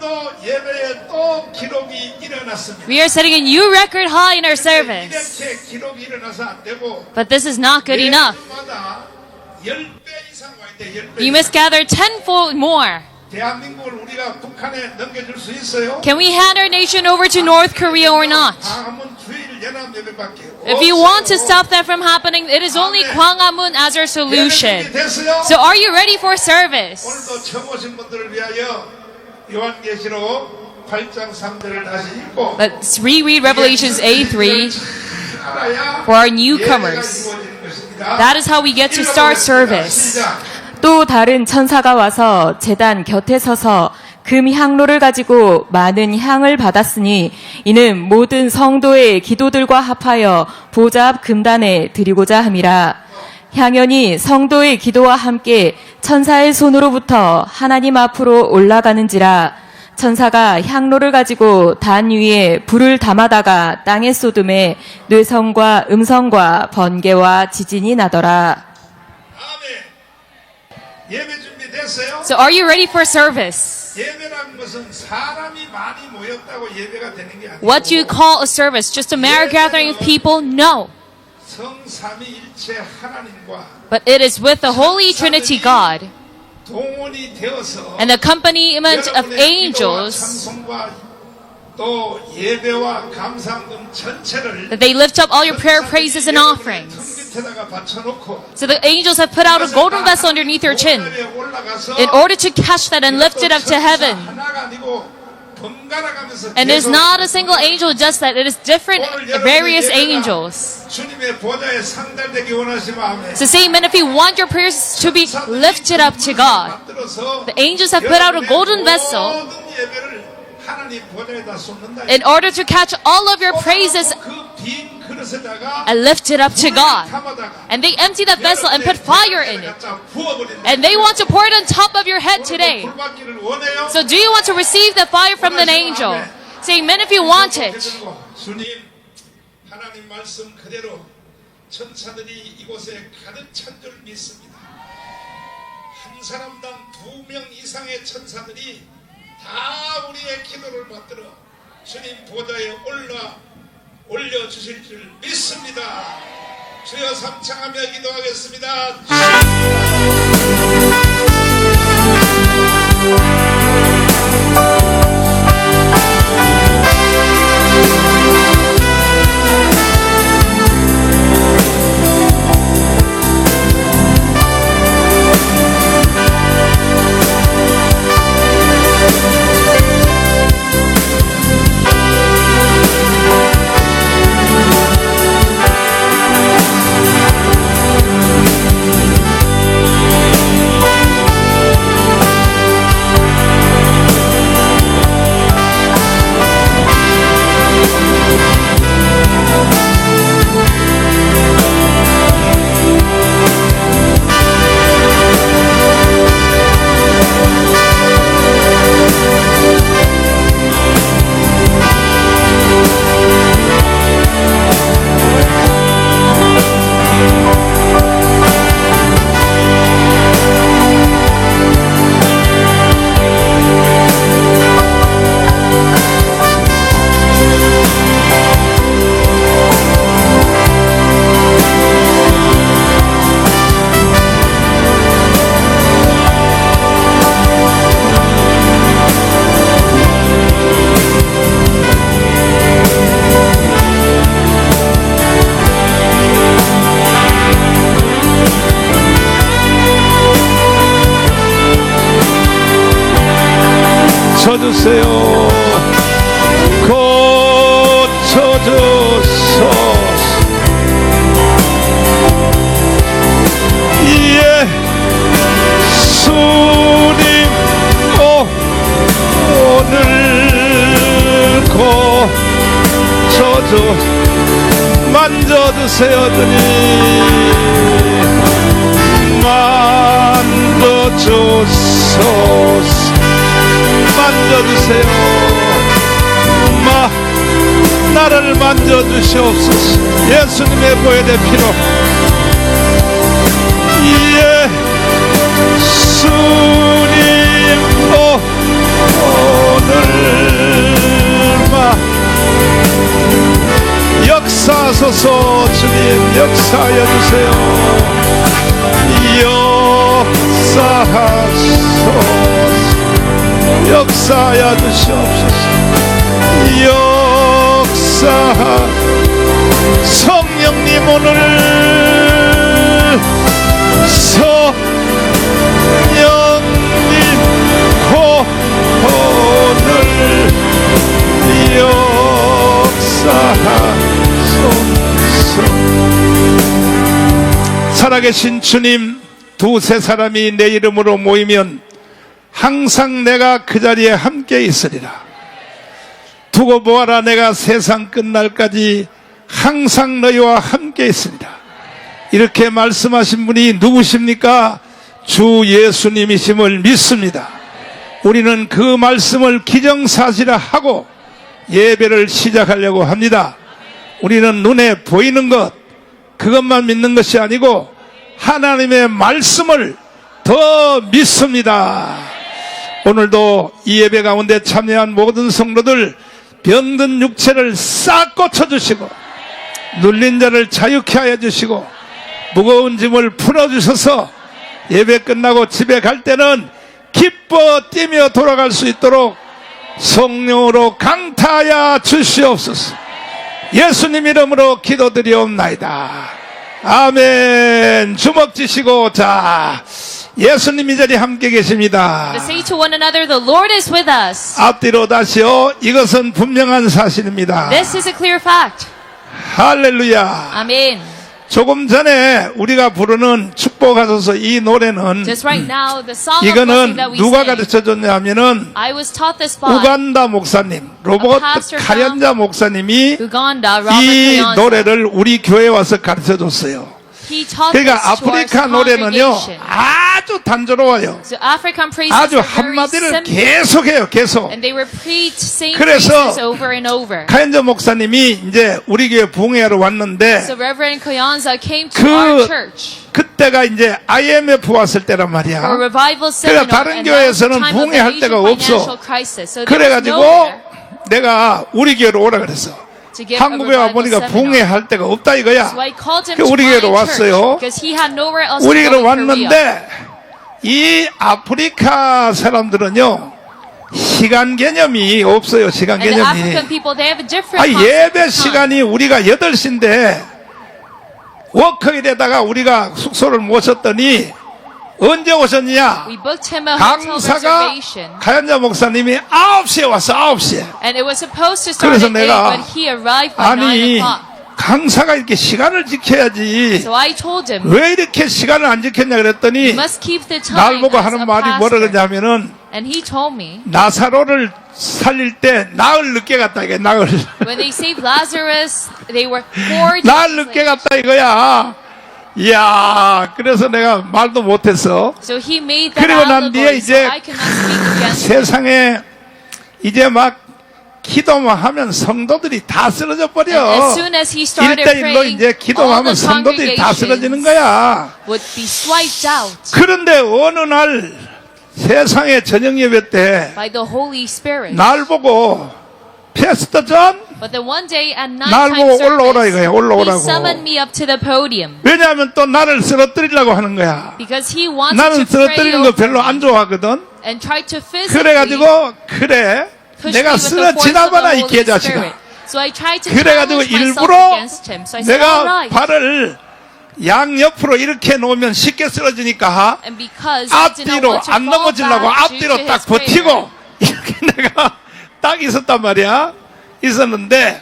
오늘도 예배에 또 기록이 일어났습니다. We are setting a new record high in our service. 이렇게 기록이 일어나서 안 되고 But this is not good enough. 매주마다 10배 이상 와야 돼. 10배. You must gather tenfold more. 대한민국을 우리가 북한에 넘겨줄 수 있어요? Can we hand our nation over to North Korea or not? 광화문 주일 연합 예배밖에 If you want to stop that from happening, it is only Gwangamun as our solution. 됐어요? So are you ready for service? 오늘도 처음 오신 분들을 위하여 요한계시록 8장 3절을 다시 읽고 Let's reread Revelations 8:3 for our newcomers. That is how we get to start service. 또 다른 천사가 와서 제단 곁에 서서 금 향로를 가지고 많은 향을 받았으니 이는 모든 성도의 기도들과 합하여 보좌 앞 금단에 드리고자 함이라. 향연이 성도의 기도와 함께 천사의 손으로부터 하나님 앞으로 올라가는지라. 천사가 향로를 가지고 단 위에 불을 담아다가 땅에 쏟음에 뇌성과 음성과 번개와 지진이 나더라. 예배 준비됐어요? So are you ready for service? 예배란 것은 사람이 많이 모였다고 예배가 되는 게 아니고 What do you call a service? Just a mere gathering of people? No. 성삼위일체 하나님과 But it is with the Holy Trinity God 동원이 되어서 and the accompaniment of 여러분의 기도와 angels 찬송과 또 예배와 감사금 전체를 that they lift up all your prayer, praises, and offerings. 턱 밑에다가 받쳐놓고 So the angels have put out a golden vessel underneath your chin 하늘에 올라가서 in order to catch that and lift it up to heaven. 하나가 아니고 번갈아가면서 And it is 계속 not a single angel who does that. It is different, various angels. 주님의 보좌에 상달되기 원하시면 아멘. So say amen if you want your prayers to be lifted up to God. The angels have put out a golden vessel 모든 예배를 하나님 보좌에다 쏟는다. in order to catch all of your praises 그빈 그릇에다가 and lift it up to God. 담아다가 And they empty that vessel and put fire in it. And they want to pour it on top of your head today. 불받기를 원해요. So do you want to receive the fire from an angel? Say amen if you want it. 주님, 하나님 말씀 그대로 천사들이 이곳에 가득 찬 줄 믿습니다. 한 사람당 2명 이상의 천사들이 다 우리의 기도를 받들어 주님 보좌에 올려주실 줄 믿습니다. 주여 삼창하며 기도하겠습니다. 쳐주세요. 고쳐주소서. 예수님 오늘 고쳐주 만져주세요. 주님 만져주소서. 만져주세요. 나를 만져주시옵소서. 예수님의 보혈의 피로 예수님 오늘 주옵소서. 주님 역사하여 주세요. 역사하소서. 역사하여 주시옵소서. 역사. 성령님 오늘 성령님 오늘 역사하소서. 살아계신 주님, 두세 사람이 내 이름으로 모이면 항상 내가 그 자리에 함께 있으리라. 두고 보아라, 내가 세상 끝날까지 항상 너희와 함께 있으리라. 이렇게 말씀하신 분이 누구십니까? 주 예수님이심을 믿습니다. 우리는 그 말씀을 기정사실화하고 예배를 시작하려고 합니다. 우리는 눈에 보이는 것, 그것만 믿는 것이 아니고 하나님의 말씀을 더 믿습니다. 오늘도 이 예배 가운데 참여한 모든 성도들 병든 육체를 싹 고쳐주시고 눌린 자를 자유케 하여 주시고 무거운 짐을 풀어주셔서 예배 끝나고 집에 갈 때는 기뻐 뛰며 돌아갈 수 있도록 성령으로 강타하여 주시옵소서. 예수님 이름으로 기도드리옵나이다. 아멘. 주먹 쥐시고, 자, 예수님 이 자리에 함께 계십니다. Let's say to one another, the Lord is with us. 앞뒤로 다시요. 이것은 분명한 사실입니다. This is a clear fact. 할렐루야. Amen. 조금 전에 우리가 부르는 축복하소서 이 노래는 Just right now, the song of 이거는 blessing that we 누가 sing, 가르쳐 줬냐면은 I was taught this by 우간다 목사님, 로버트 pastor 카련자 목사님이 Uganda, Robert 이 Kayonza. 노래를 우리 교회에 와서 가르쳐 줬어요. He taught 그러니까 this to our 아프리카 노래는요 congregation. 아주 단조로워요. So African praises 아주 are very 한마디를 simple, 계속해요. 계속. and they repeat same 그래서 phrases over and over. 카련자 목사님이 이제 우리 교회 부흥회하러 왔는데 So Reverend Kayonza came to 그 our church 그때가 이제 IMF 왔을 때란 for a 말이야. revival seminar, 다른 and that was the 교회에서는 time of the 부흥회 할 Asian 데가 financial 없어. crisis. So there was 그래가지고 nowhere 내가 우리 교회로 오라 그랬어. to give a 한국에 와 revival 보니까 seminar. 부흥회 할 데가 없다 이거야. So I called him 그 to 우리 my 교회로 church 왔어요. because he had nowhere else to 우리 go 교회로 in Korea. 왔는데 이 아프리카 사람들은요 시간 개념이 없어요. 시간 And the 개념이. African people, they have a different 아, concept 예배 of time. 시간이 우리가 8시인데 워커힐에다가 우리가 숙소를 모셨더니 언제 오셨냐? We booked him a hotel 강사가 reservation, 가연자 목사님이 9시에 왔어. 9시에. and it was supposed to start 그래서 at 8, 내가 but he arrived by 9 아니 o'clock. 강사가 이렇게 시간을 지켜야지 So I told him, 왜 이렇게 시간을 안 지켰냐 you 그랬더니 must keep the 날 time 보고 as 하는 a 말이 뭐라 pastor. 그러냐면은 And he told me, 나사로를 살릴 때 나흘 늦게 갔다 이게 나흘 when they saved Lazarus, they were 4 나흘 days 늦게 late. 갔다 이거야. 이야 그래서 내가 말도 못했어. So he made that 그리고 난 뒤에 allegory, so 이제 I cannot speak against him. 세상에 이제 막 기도만 하면 성도들이 다 쓰러져 And 버려. as soon as he started 1대1로 praying, 이제 all 기도하면 the 성도들이 다 쓰러지는 congregations 거야. would be swiped out 그런데 어느 날 세상의 저녁 예배 때 by the Holy Spirit. 날 보고 패스터 전 But then one day at 날 nighttime 보고 올라오라 service, 이거야. he 올라오라고. summoned me up to the podium 왜냐하면 또 나를 쓰러뜨리려고 하는 거야. because he wanted 나는 to pray 쓰러뜨리는 거 over 별로 me 안 좋아하거든. and tried to physically 그래가지고 그래 push 내가 me with the force 쓰러지나 of the 봐라 이 Holy 개자식아. Spirit. So I tried to 그래가지고 challenge myself 일부러 against him. So I said, all 내가 right. 발을 양옆으로 이렇게 놓으면 쉽게 쓰러지니까 And because I did not 앞뒤로 want to 안 fall 넘어지려고 back due 앞뒤로 to 딱 his prayer, 버티고 이렇게 내가 딱 있었단 말이야. 있었는데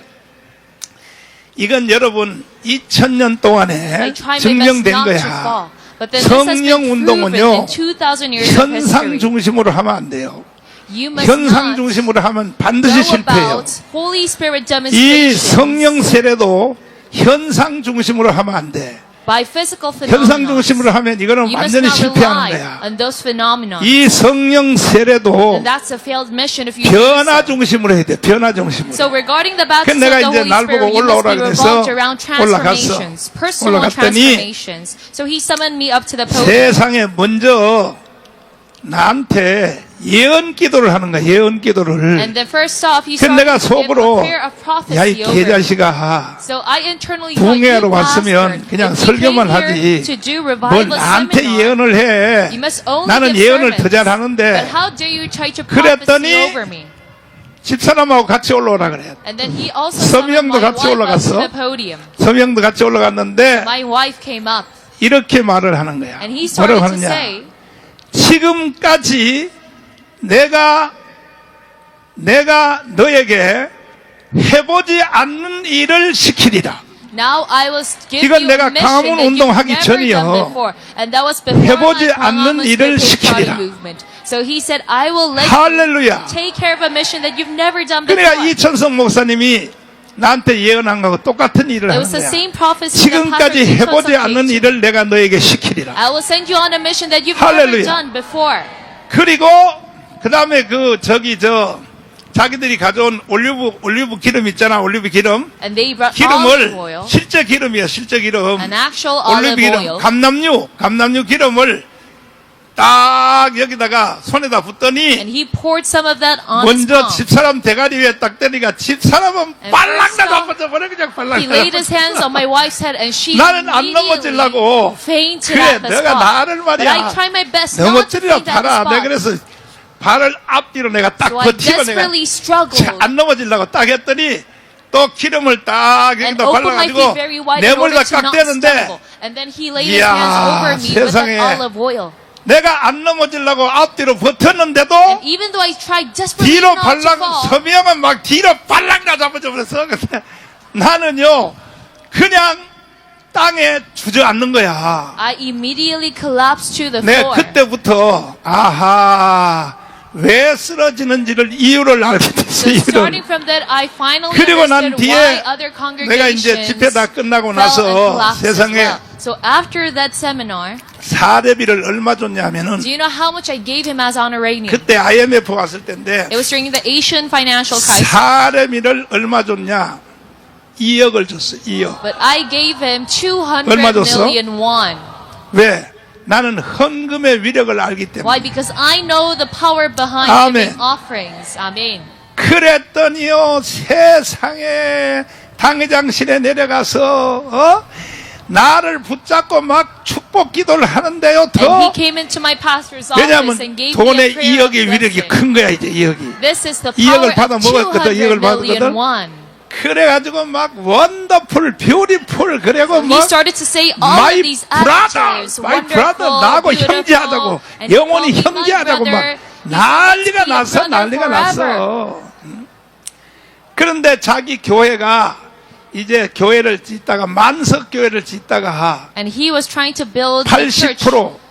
이건 여러분 2000년 동안에 I tried my best 증명된 not to 거야. fall. But then this has 성령 been 운동은요, proven in 2,000 years of 현상 history. 중심으로 하면 안 돼요. You must 현상 not 중심으로 하면 go 반드시 실패해요. about Holy Spirit 이 demonstrations 성령 세례도 현상 중심으로 하면 안 돼. by physical 현상 phenomena. 중심으로 하면 이거는 You must 완전히 not 실패하는 rely 거야. on those phenomena. 이 성령 세례도 And that's a failed mission if you 변화 do so. 중심으로 해야 돼. 변화 중심으로. So regarding the baptism 내가 of the 이제 Holy 날 Spirit, 보고 you must 올라오라 be 그래서 revolved around 올라갔어. transformations, personal 올라갔더니 transformations. So he summoned me up to the podium. 세상에 먼저 나한테 예언 기도를 하는 거야. 예언 기도를. And then first off, he 그 started 내가 to give a 속으로 prayer of 야 이 prophecy over me. 개자식아 So I internally thought, 붕해하러 you 왔으면 bastard, 그냥 if you 설교만 came here 하지 to do 뭘 revival 나한테 seminar, 예언을 해. you must only 나는 give 예언을 더 sermons. But 잘하는데 how dare you try to 그랬더니 prophesy over me? 집사람하고 같이 올라오라 그래. And then he also summoned 서명도 my 같이 wife up to 올라갔어. the podium. 서명도 같이 올라갔는데 My wife came up 이렇게 말을 하는 거야. and he 뭐라고 started to 하느냐. say, 지금까지 내가 너에게 해보지 않는 일을 시키리라. now I will give 이건 you 내가 a mission 강화문 that you've 운동하기 never 전이요. done before. And that was before 해보지 my 않는 Bahamas 일을 Patriotic 시키리라. movement. So he said, I will let 할렐루야. you take care of a mission that you've never done before. 그러니까 이천성 목사님이 나한테 예언한 거하고 똑같은 일을 It 하는 was the 거야. same prophecy that 지금까지 Pastor 해보지 Ichon 않는 gave. 일을 내가 너에게 시키리라. I will send you on a mission that you've 할렐루야. never done before. 그리고 그 다음에 자기들이 가져온 올리브 기름 있잖아. 올리브 기름. And they brought olive 기름을 oil, 실제 기름이야. 실제 기름. an actual 올리브 olive 기름. oil. 감남류 기름을 딱 여기다가 손에다 붓더니 And he poured some of that on his 먼저 palm. 집사람 대가리 위에 딱 때리니까 집사람은 And 발락 first off, 나가버려 버려 그냥 발락 He laid his hands on my wife's head and she 나는 안 immediately 넘어지려고. fainted 그래, at the 내가 spot. 나를 But 말이야. I tried my best not to 넘어뜨리라 faint at the 봐라. 내가 spot. 그래서 발을 앞뒤로 내가 딱 So I 버티고 내가 desperately struggled 안 넘어지려고 딱 했더니 또 기름을 딱 and 여기다 opened my feet 발라가지고 very wide 내 in order 머리다 to not 깍대는데 stumble. And then he laid his 이야, hands over me with 세상에. that olive oil. 내가 안 넘어지려고 앞뒤로 버텼는데도 And even though I tried desperately 뒤로 not to 발락 fall, 서명은 막 뒤로 발락나 잡아줘 버렸어. 근데 나는요 그냥 땅에 주저앉는 거야. I immediately collapsed to the 내가 floor. 그때부터 아하 왜 쓰러지는지를 이유를 알게 됐어. So starting 이유를. from that, I finally 그리고 난 understood 뒤에 why other 내가 이제 congregations 집회 다 끝나고 fell and 나서 collapsed as 세상에 well. So after that seminar, 사례비를 얼마 줬냐면은 do you know how much I gave him as honorarium? 그때 IMF 왔을 때인데 It was during the Asian financial crisis. 사례비를 얼마 줬냐? 2억을 줬어. 2억. But I gave him 200 얼마 줬어? million won. 왜? 나는 헌금의 위력을 알기 때문에. Why? Because I know the power behind 아멘. giving offerings. Amen. 그랬더니요 세상에 당회장실에 내려가서 나를 붙잡고 막 축복 기도를 하는데요. And he 더 came into my pastor's 왜냐하면 office and gave me a 돈의 prayer of 2억의 위력이 blessing. 큰 거야 이제 2억이. This is the 2억을 power 받아 of 먹었거든. 2억을 200 million 받았거든. won. 그래가지고 막 원더풀, 뷰티풀 그래고 He 막 started to say all My of these brother, adjectives. my Wonderful, brother, 나하고 beautiful, 형제하자고 and 영원히 he called me my 형제하자고 막 brother. He 난리가 said, "Let's be a 났어. brother 난리가 forever." 났어. 그런데 자기 교회가 이제 교회를 짓다가 만석교회를 짓다가 And he was trying to build a church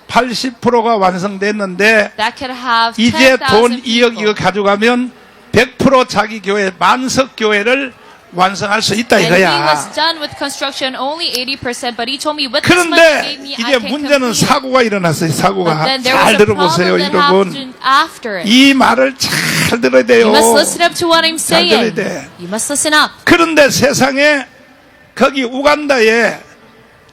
80%가 완성됐는데 that could have 이제 돈 10,000 2억 people. 이거 가져가면 100% 자기 교회 만석교회를 완성할 수 있다 And he 이거야. was done with construction only 80%, but he told me with this money 그런데 he gave me, I 이제 can 문제는 complete it. 사고가 일어났어요. But 사고가 then there was 잘 a 들어보세요, problem that 여러분. happened after it. 이 말을 잘 들어야 돼요. You must listen up to what I'm 잘 들어야 saying. 돼. You must listen up. 그런데 세상에 거기 우간다에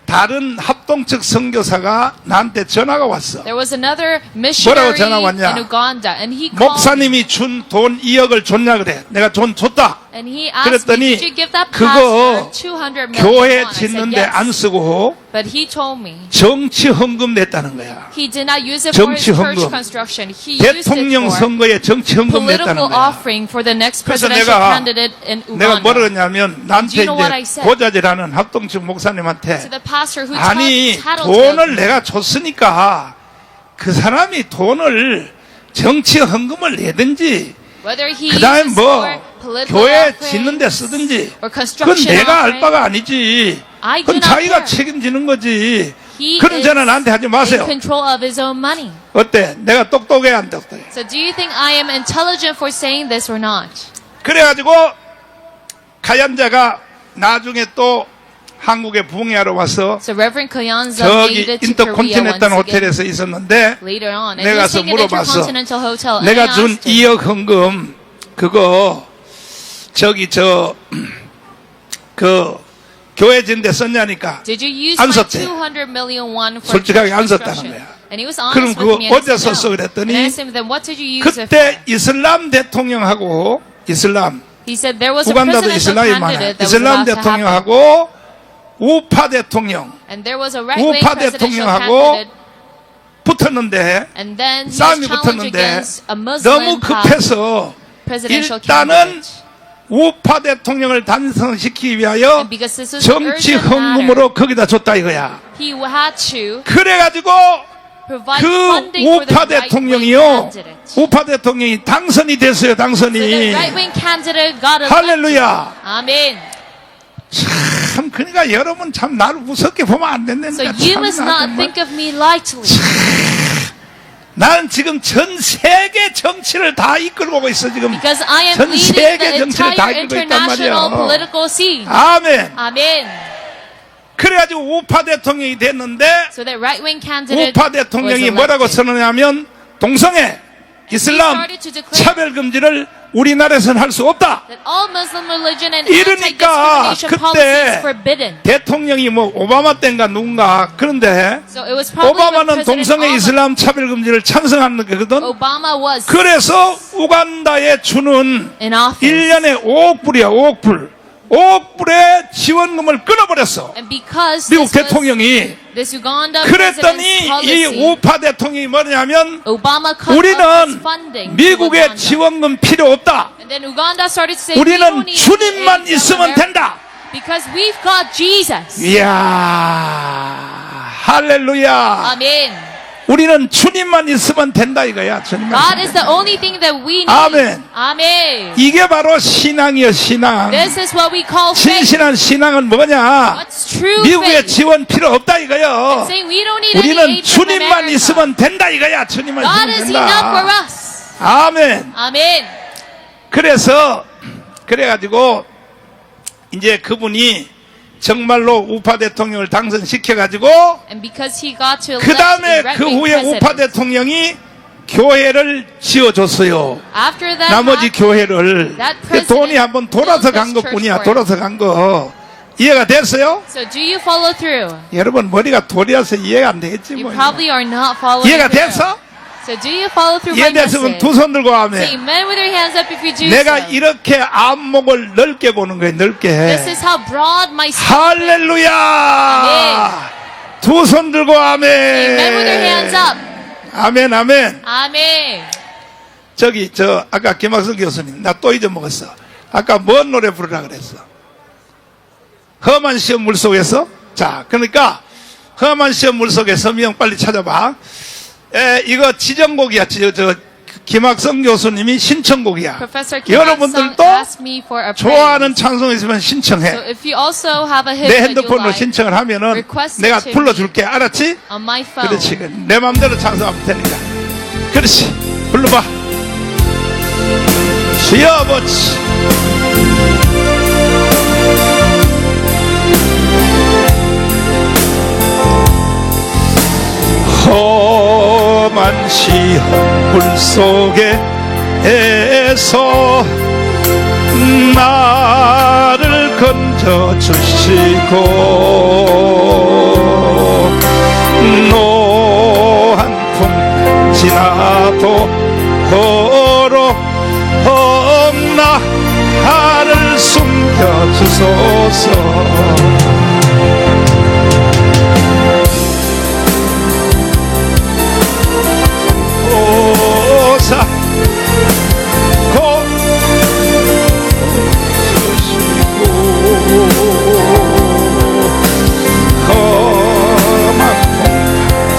다른 합동측 선교사가 나한테 전화가 왔어. There was another missionary 뭐라고 전화 왔냐? in Uganda, and he called me, 목사님이 준 돈 2억을 줬냐 그래. 내가 돈 줬다. and he asked 그랬더니 me, "Did you give that 그거 pastor 200 million?" 교회 won?" I said, 짓는데 "Yes." 안 쓰고 But he told me 정치 헌금 냈다는 거야. he did not use it for his 정치 church 헌금. construction. He used it 대통령 for 선거에 정치 헌금 냈다는 political 거야. offering for the next 그래서 presidential 내가 candidate in 내가 뭐라 Uganda. 그러냐면 Do 나한테 you know what I 이제 said? 고자질하는 합동측 To 목사님한테 the pastor who 아니 tattled 돈을 내가 줬으니까 그 사람이 돈을 정치 헌금을 내든지 whether he 그 다음에 uses 뭐 for political 교회 offerings 짓는 데 쓰든지 or 그건 construction 내가 알 offering, 바가 아니지. I do 그건 not 자기가 care. 책임지는 거지. He 그런 is 전화 나한테 하지 in 마세요. control of his own money. 어때? 내가 똑똑해 안 똑똑해? So do you think I am intelligent for saying this or not? 그래가지고 가얀자가 나중에 또 한국에 부흥회하러 와서 So Reverend Koyanza made 저기 it to Korea once 인터컨티넨탈 again 호텔에서 있었는데 later on. And he 내가 was 가서 staying in 물어봤어. Intercontinental Hotel. And I 내가 준 asked him, 2억 헌금 그거 저기 그 교회 짓는데 썼냐니까 Did you use 안 my 썼대. 200 million won for 솔직하게 안 church 썼다는 construction? 거야. And he was 그럼 honest 그거 with me. And he 어디다 said 썼어 no. 그랬더니 And I asked him, then what did you use it for? 그때 이슬람 대통령하고 이슬람 He said there was a 우간다도 presidential 이슬람이 많아. candidate that was 이슬람 about to happen. 대통령하고 우파 대통령 And there was a right-wing 우파 presidential 대통령하고 candidate. 붙었는데 And then he was 싸움이 challenged 붙었는데 against a 너무 Muslim 급해서 presidential 일단은 candidate. 우파 대통령을 단성시키기 위하여 And because this was 정치 an urgent matter, 헌금으로 거기다 줬다 이거야. he had to 그래가지고 provide 그 funding for the 우파 right-wing 대통령이요, candidate. 우파 대통령이 당선이 됐어요. So the 당선이. right-wing candidate got elected. 할렐루야. Amen. 참 그러니까 여러분 참 나를 무섭게 보면 안 So 된다니까. you 참 must 나 not 정말. think of me lightly. 나는 지금 전 세계 정치를 다 이끌고 오고 있어 지금. Because I am 전 leading 세계 the 정치를 다 entire 이끌고 있단 international 말이야. political scene. 아멘. Amen. 그래가지고 우파 대통령이 됐는데 So that right-wing candidate 우파 대통령이 was 뭐라고 elected. 선언하냐면 동성애, 이슬람 started to declare 차별 금지를 우리나라에서는 할 수 없다. That all Muslim religion and 이러니까 anti-discrimination policy is 그때 forbidden. 대통령이 뭐 오바마 때인가 누군가 그런데 So it was probably when 오바마는 President 동성애 Obama, 이슬람 차별 금지를 찬성하는 거거든. Obama was 그래서 우간다에 주는 in office. 1년에 5억 불이야. 5억 불. 5억 불의 지원금을 끊어버렸어. And because 미국 this was 대통령이. this Uganda 그랬더니 president's 이 policy, 우파 대통령이 뭐냐면 Obama cut off his 우리는 funding to 미국의 Uganda. 지원금 필요 없다. And then Uganda started saying we don't 우리는 need 주님만 aid from 있으면 America 된다. because we've got Jesus. 이야, 할렐루야. Amen. 우리는 주님만 있으면 된다 이거야. 주님만 God 있으면 is 된다. the only thing that we need. 아멘. Amen. 이게 바로 신앙이요, 신앙. This is what we call faith. 진실한 신앙은 뭐냐? What's true 미국의 faith? 지원 필요 없다 이거요. Saying we don't need any 우리는 aid from 주님만 America. 있으면 된다 이거야. 주님만 God 있으면 is enough for 된다. us. 아멘. Amen. 그래서 그래가지고 이제 그분이 정말로 우파 대통령을 당선시켜가지고 And because he got to elect 그 a 다음에 그 right-wing 후에 president. 우파 대통령이 교회를 지어줬어요. After that 나머지 happened, 교회를 that 그 president 돈이 한번 돌아서 built 간 his 것뿐이야. church 돌아서 간 거. 이해가 됐어요? So do you follow through? 여러분 머리가 돌이어서 이해가 안 되겠지 You 뭐. probably are not following 이해가 through. 됐어? So do you follow through my 이해됐으면 message? 두 손 들고 Say 하면 amen with your hands up if you do 내가 so. 이렇게 안목을 넓게 보는 거예요. 넓게. This is how broad my scope is. 할렐루야. 두 손 들고 Amen with your hands 아멘. up. 아멘 아멘. Amen. 저기 저 아까 김학성 교수님 나 또 잊어먹었어. 아까 뭔 노래 부르라 그랬어? 험한 시험 물속에서. 자 그러니까 험한 시험 물속에서 명 빨리 찾아봐. 이거 지정곡이야. 저 김학성 교수님이 신청곡이야. Professor Kim 여러분들도 asked me for a praise. 좋아하는 찬송 있으면 So 신청해. if you also have a hymn 내 that you 핸드폰으로 like 신청을 하면은 request 내가 it to 불러줄게. 알았지? on my phone. 그렇지. 내 마음대로 찬송하면 되니까. 그렇지. 불러봐. 주여 아버지. 험한 시험 물속에서 나를 건져주시고 노한 풍 지나도 나를 숨겨주소서. 오사 고주시고 험한 풍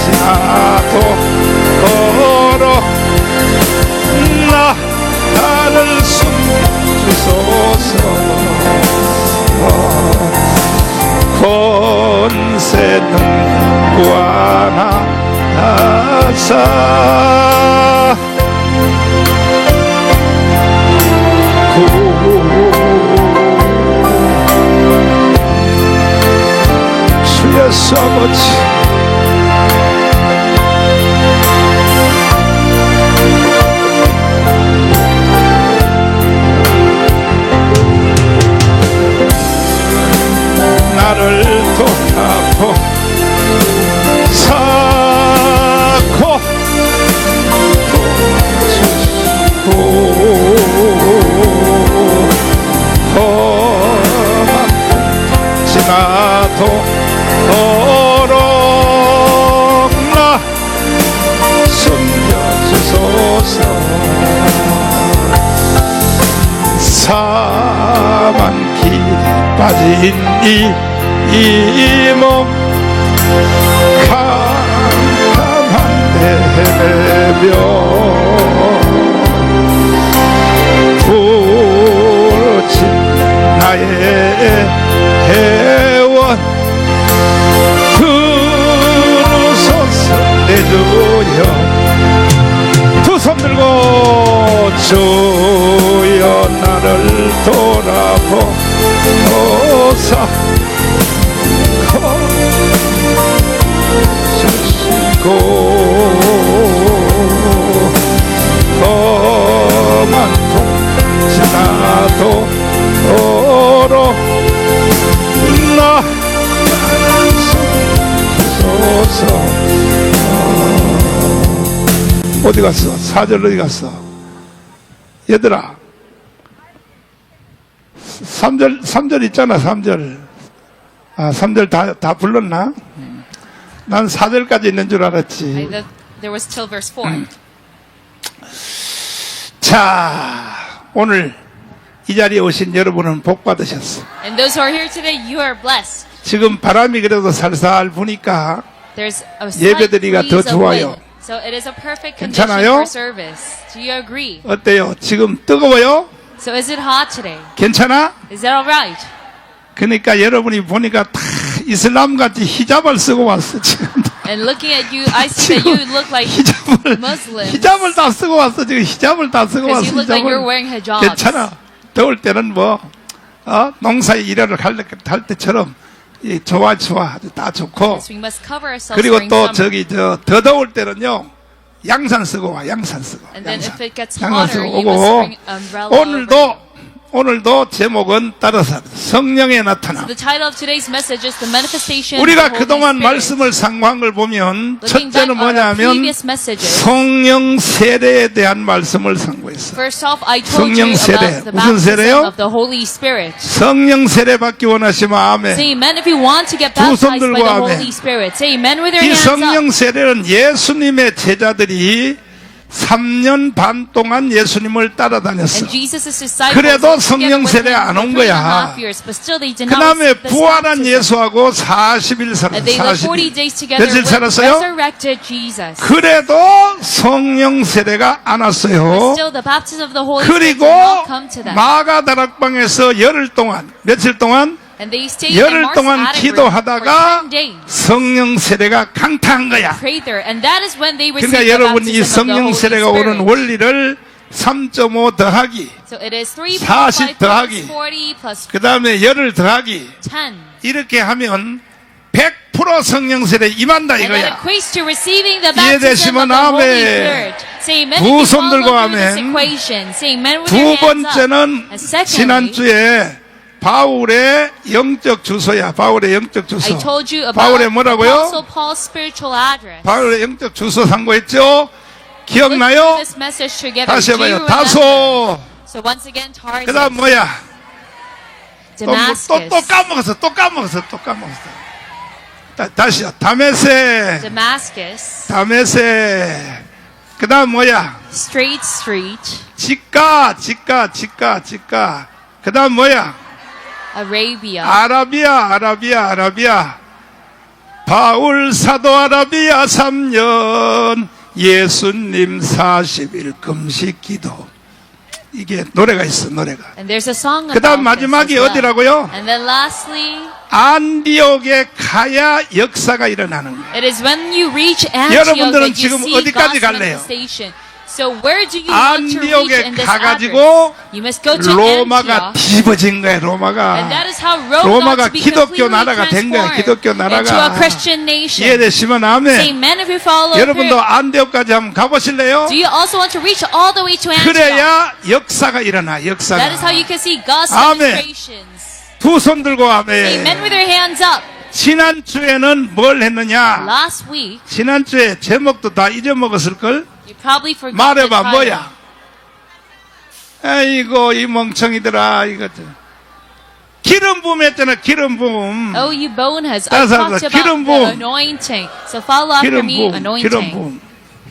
지나도 나를 숨겨주소서. 권세 능력과 나사 주 예수 아버지 가진 이 몸 캄캄한데 헤매며 부르짖는 나의 회원 들으소서 내 주여 두 손 들고 주여 나를 돌아보소서 주시고 험한 통 지나도록 나를 주소서. 어디 갔어? 4절 어디 갔어? 얘들아 3절 있잖아. 3절 3절 다 불렀나? 난 4절까지 있는 줄 알았지. There was till verse 4. 자, 오늘 이 자리에 오신 여러분은 복 받으셨어. And those who are here today, you are blessed. 지금 바람이 그래도 살살 부니까 There's a slight 예배드리기가 더 breeze of 좋아요. wind. So it is a perfect condition 괜찮아요? for service. Do you agree? 어때요? 지금 뜨거워요? So is it hot today? 괜찮아? Is that all right? 그러니까 여러분이 보니까 다 이슬람같이 히잡을 쓰고 왔어 지금. And looking at you, I see that you look like Muslims. 히잡을 다 쓰고 왔어 지금. 히잡을 다 쓰고 Because 왔어. you look like you're 히잡을. wearing hijabs. 괜찮아. 더울 때는 뭐 농사에 일을 할 때처럼 좋아 다 좋고. So we must cover ourselves 그리고 during 또 summer. 더 더울 때는요 양산 쓰고 와. 양산 쓰고. And then if it gets 양산 hotter, 쓰고 you must 오고. bring umbrella over. 오늘도 제목은 따라서 성령의 나타남. The title of today's message is the manifestation 우리가 of the Holy 그동안 Spirit. 말씀을 상고한 걸 보면 Looking back 첫째는 on our 뭐냐면 previous messages, 성령 세례에 대한 말씀을 상고했어. first off, I told 성령 you 세례. about the 무슨 baptism 세례요? of the Holy Spirit. 성령 세례 받기 원하시면 아멘. Say amen if you want to get 두 손 baptized by 들고 the 아멘. Holy Spirit. Say amen with your 이 hands up. 성령 세례는 예수님의 제자들이 3년 반 동안 예수님을 따라다녔어. And Jesus' disciples 그래도 lived together 성령 with 세례 him 안 for 온 3.5 거야. years, but still they did 그 not 다음에 receive this 부활한 baptism. 예수하고 40일 살았어. And they lived 40 days together 며칠 with 살았어요? resurrected Jesus. 그래도 성령 세례가 안 But 왔어요. still the baptism of the Holy Spirit 그리고 did not come to them. 마가다락방에서 열흘 동안 며칠 동안 And they stayed in 열흘 Mark's 동안 attic room 기도하다가 for 10 days. 성령 세례가 강타한 거야. Prayed there, and that is when they received 그러니까 the 여러분 이 baptism of the 성령 Holy 세례가 오는 Spirit. 원리를 3.5 더하기 So it is 3 40 plus 5 더하기. plus 40 plus 그 다음에 열흘 더하기 10. 이렇게 하면 100% 성령 세례 임한다 And that 이거야. equates to receiving the baptism of 이해되시면 the Holy 아멘. Spirit. Say amen 두 if you 손 follow 들고 through this 아멘. equation. Say amen with 두 your hands up. 번째는 And secondly, 지난주에 바울의 영적 주소야. 바울의 영적 주소. I told you about 바울의 뭐라고요? Apostle Paul's spiritual address. 바울의 영적 주소 상고했죠? Let's 기억나요? do this message together. 다시 Do you 해봐요. remember? 다소. So once again, 그 다음 Tarsus, 뭐야? Damascus, 또 까먹었어. 다시요. 다메세. Damascus, 그 다음 뭐야? Straight Street, 직가. 그 다음 뭐야? Arabia, 아라비아. 바울 사도 아라비아 3년, 예수님 40일 금식 기도. 이게 노래가 있어, 노래가. and there's a song 그 다음 about this 마지막이 as well. 어디라고요? And then lastly, 안디옥에 가야 역사가 일어나는 거예요. it is when you reach Antioch 여러분들은 that you 지금 see 어디까지 God's 갈래요? manifestation. So where do you want to reach 안디옥에 in this 가가지고 address? You must go to 로마가 Antioch. 뒤집어진 거예요, And 로마가. that is how Rome 로마가 got to be 기독교 completely 나라가 된 거야, transformed 기독교 into a 나라가. Christian nation. 이해되시면 Say 아멘. amen if you follow 여러분도 through. 안디옥까지 한번 가보실래요? Do you also want to reach all the way to Antioch? 그래야 역사가 일어나, That is how you 역사가. can see God's 아멘. demonstrations. 두 손 들고 Say amen 아멘. with your hands up. 지난주에는 뭘 했느냐? Last week, 지난주에 제목도 다 잊어먹었을걸? you probably forgot the 말해봐, title. 뭐야? 아이고, 이 멍청이들아, 이거. 기름 부음 했잖아, 기름 부음. Oh, you boneheads. I 따라서 talked about 기름 the 부음. anointing. So follow after 기름 me, 부음, anointing. 기름 부음,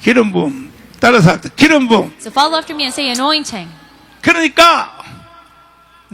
기름 부음. 따라서 기름 부음. So follow after me and say anointing. 그러니까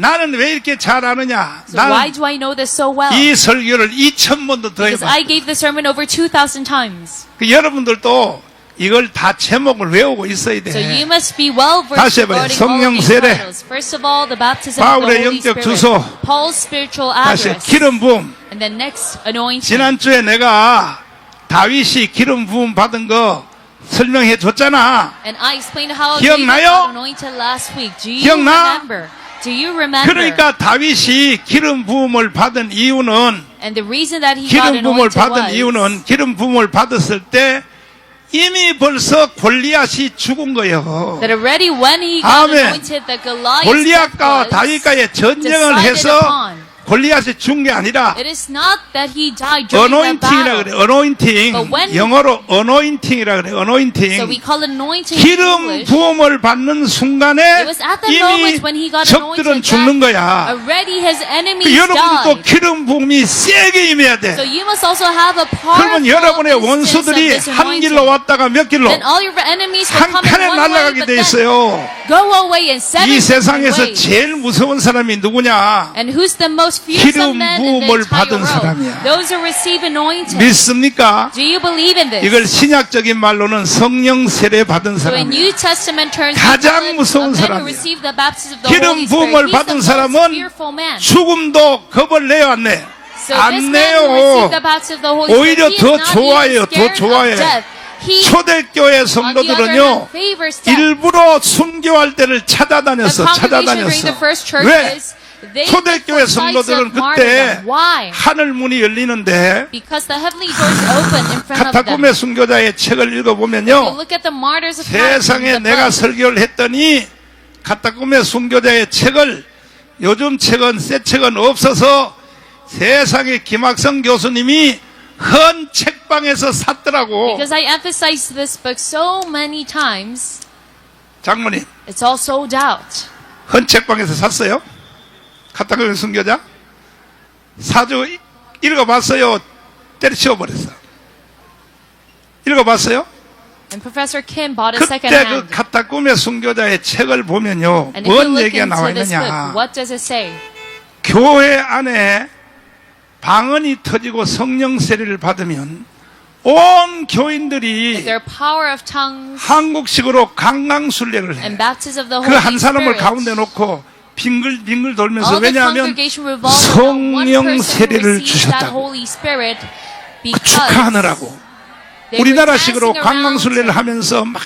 나는 왜 이렇게 잘 아느냐? So why 나는 do I know this so well? 이 설교를 2,000번도 더 Because 해봤어. I gave the sermon over 2,000 times. 여러분들도 이걸 다 제목을 외우고 있어야 돼. So you must be well 다시 versed 해봐요. regarding all 성령 of these 세례. titles. First of all, the baptism of the 바울의 Holy 영적 Spirit. 주소. Paul's spiritual 다시 address. 기름 부음. And then next, anointing. 지난주에 내가 다윗이 기름 부음 받은 거 설명해 줬잖아. And I explained how 기억나요? David got anointed last week. Do you 기억나? remember? Do you remember? 그러니까 다윗이 기름 부음을 받은 이유는 And the reason that he got 기름 부음을 anointed 받은 was 이유는 기름 부음을 받았을 때 이미 벌써 골리앗이 죽은 거예요. that already when he got 아멘. anointed, the Goliath 골리앗과 다윗과의 전쟁을 decided 해서 upon. 골리앗이 죽은 게 아니라 It is not that he died during the 어노인팅이라 battle. 그래. 어노인팅. But when- 영어로 어노인팅이라 그래. So 어노인팅. we call it anointing in 기름 English. 부음을 받는 순간에 It was at the 이미 moment when he got 적들은 anointed 죽는 that 거야. already his enemies 여러분도 died. 기름 부음이 세게 임해야 돼. So you must also have a 그러면 powerful 여러분의 instance of 원수들이 this 한 길로 anointing. 왔다가 몇 길로 Then all your enemies will 한 come in 칸에 one way, 날아가게 but 돼 then 있어요. go away in seven 이 different 세상에서 ways. 제일 무서운 사람이 누구냐? And who's the most fearsome 기름 man in the 부음을 entire 받은 world? 사람이야. Those who receive anointing. 믿습니까? Do you believe in this? 이걸 신약적인 말로는 성령 세례 받은 So in 사람이야. New Testament terms, 가장 we call it 무서운 a man who 사람이야. received the baptism of the 기름 Holy Spirit. 부음을 He's the 받은 most 사람은 fearful man. 죽음도 겁을 내요 안 내? So this 안 man who 내요. received the baptism of the Holy 오히려 Spirit, he is 더 not 좋아해요. even 더 scared 좋아해. of death. He, 초대교회 on the other 성도들은요, hand, favors death. 일부러 순교할 때를 The 찾아다녔어. congregation during the first 찾아다녔어. 왜? churches, they 초대교회 looked for sites 성도들은 of 그때 martyrdom. Why? 하늘 문이 열리는데 Because the heavenly doors open in front of them. 카타콤의 순교자의 책을 You 읽어보면요, look at the martyrs of Patmos, 세상에 the 내가 book. 설교를 했더니 카타콤의 순교자의 책을 요즘 책은 새 책은 없어서 세상에 김학성 교수님이 헌 책방에서 샀더라고. Because I emphasized this book so many times, 장모님, it's all sold out. 헌 책방에서 샀어요? 카타콤의 순교자? 사주 읽어봤어요? 때려치워버렸어. 읽어봤어요? And Professor Kim bought it 그때 그 secondhand. 카타콤의 순교자의 책을 보면요, And if you 뭔 look 얘기가 나와 into this book, 있느냐? what does it say? 교회 안에 방언이 터지고 성령 세례를 받으면 온 교인들이 Their power of tongues 한국식으로 강강술래를 해. and baptism of the 그 Holy 한 사람을 Spirit. 가운데 놓고 빙글빙글 돌면서 All the 왜냐하면 congregation revolves around one 성령 person who 세례를 receives that 주셨다고 Holy Spirit because 축하하느라고 they were 우리나라식으로 dancing 강강술래를 around 하면서 막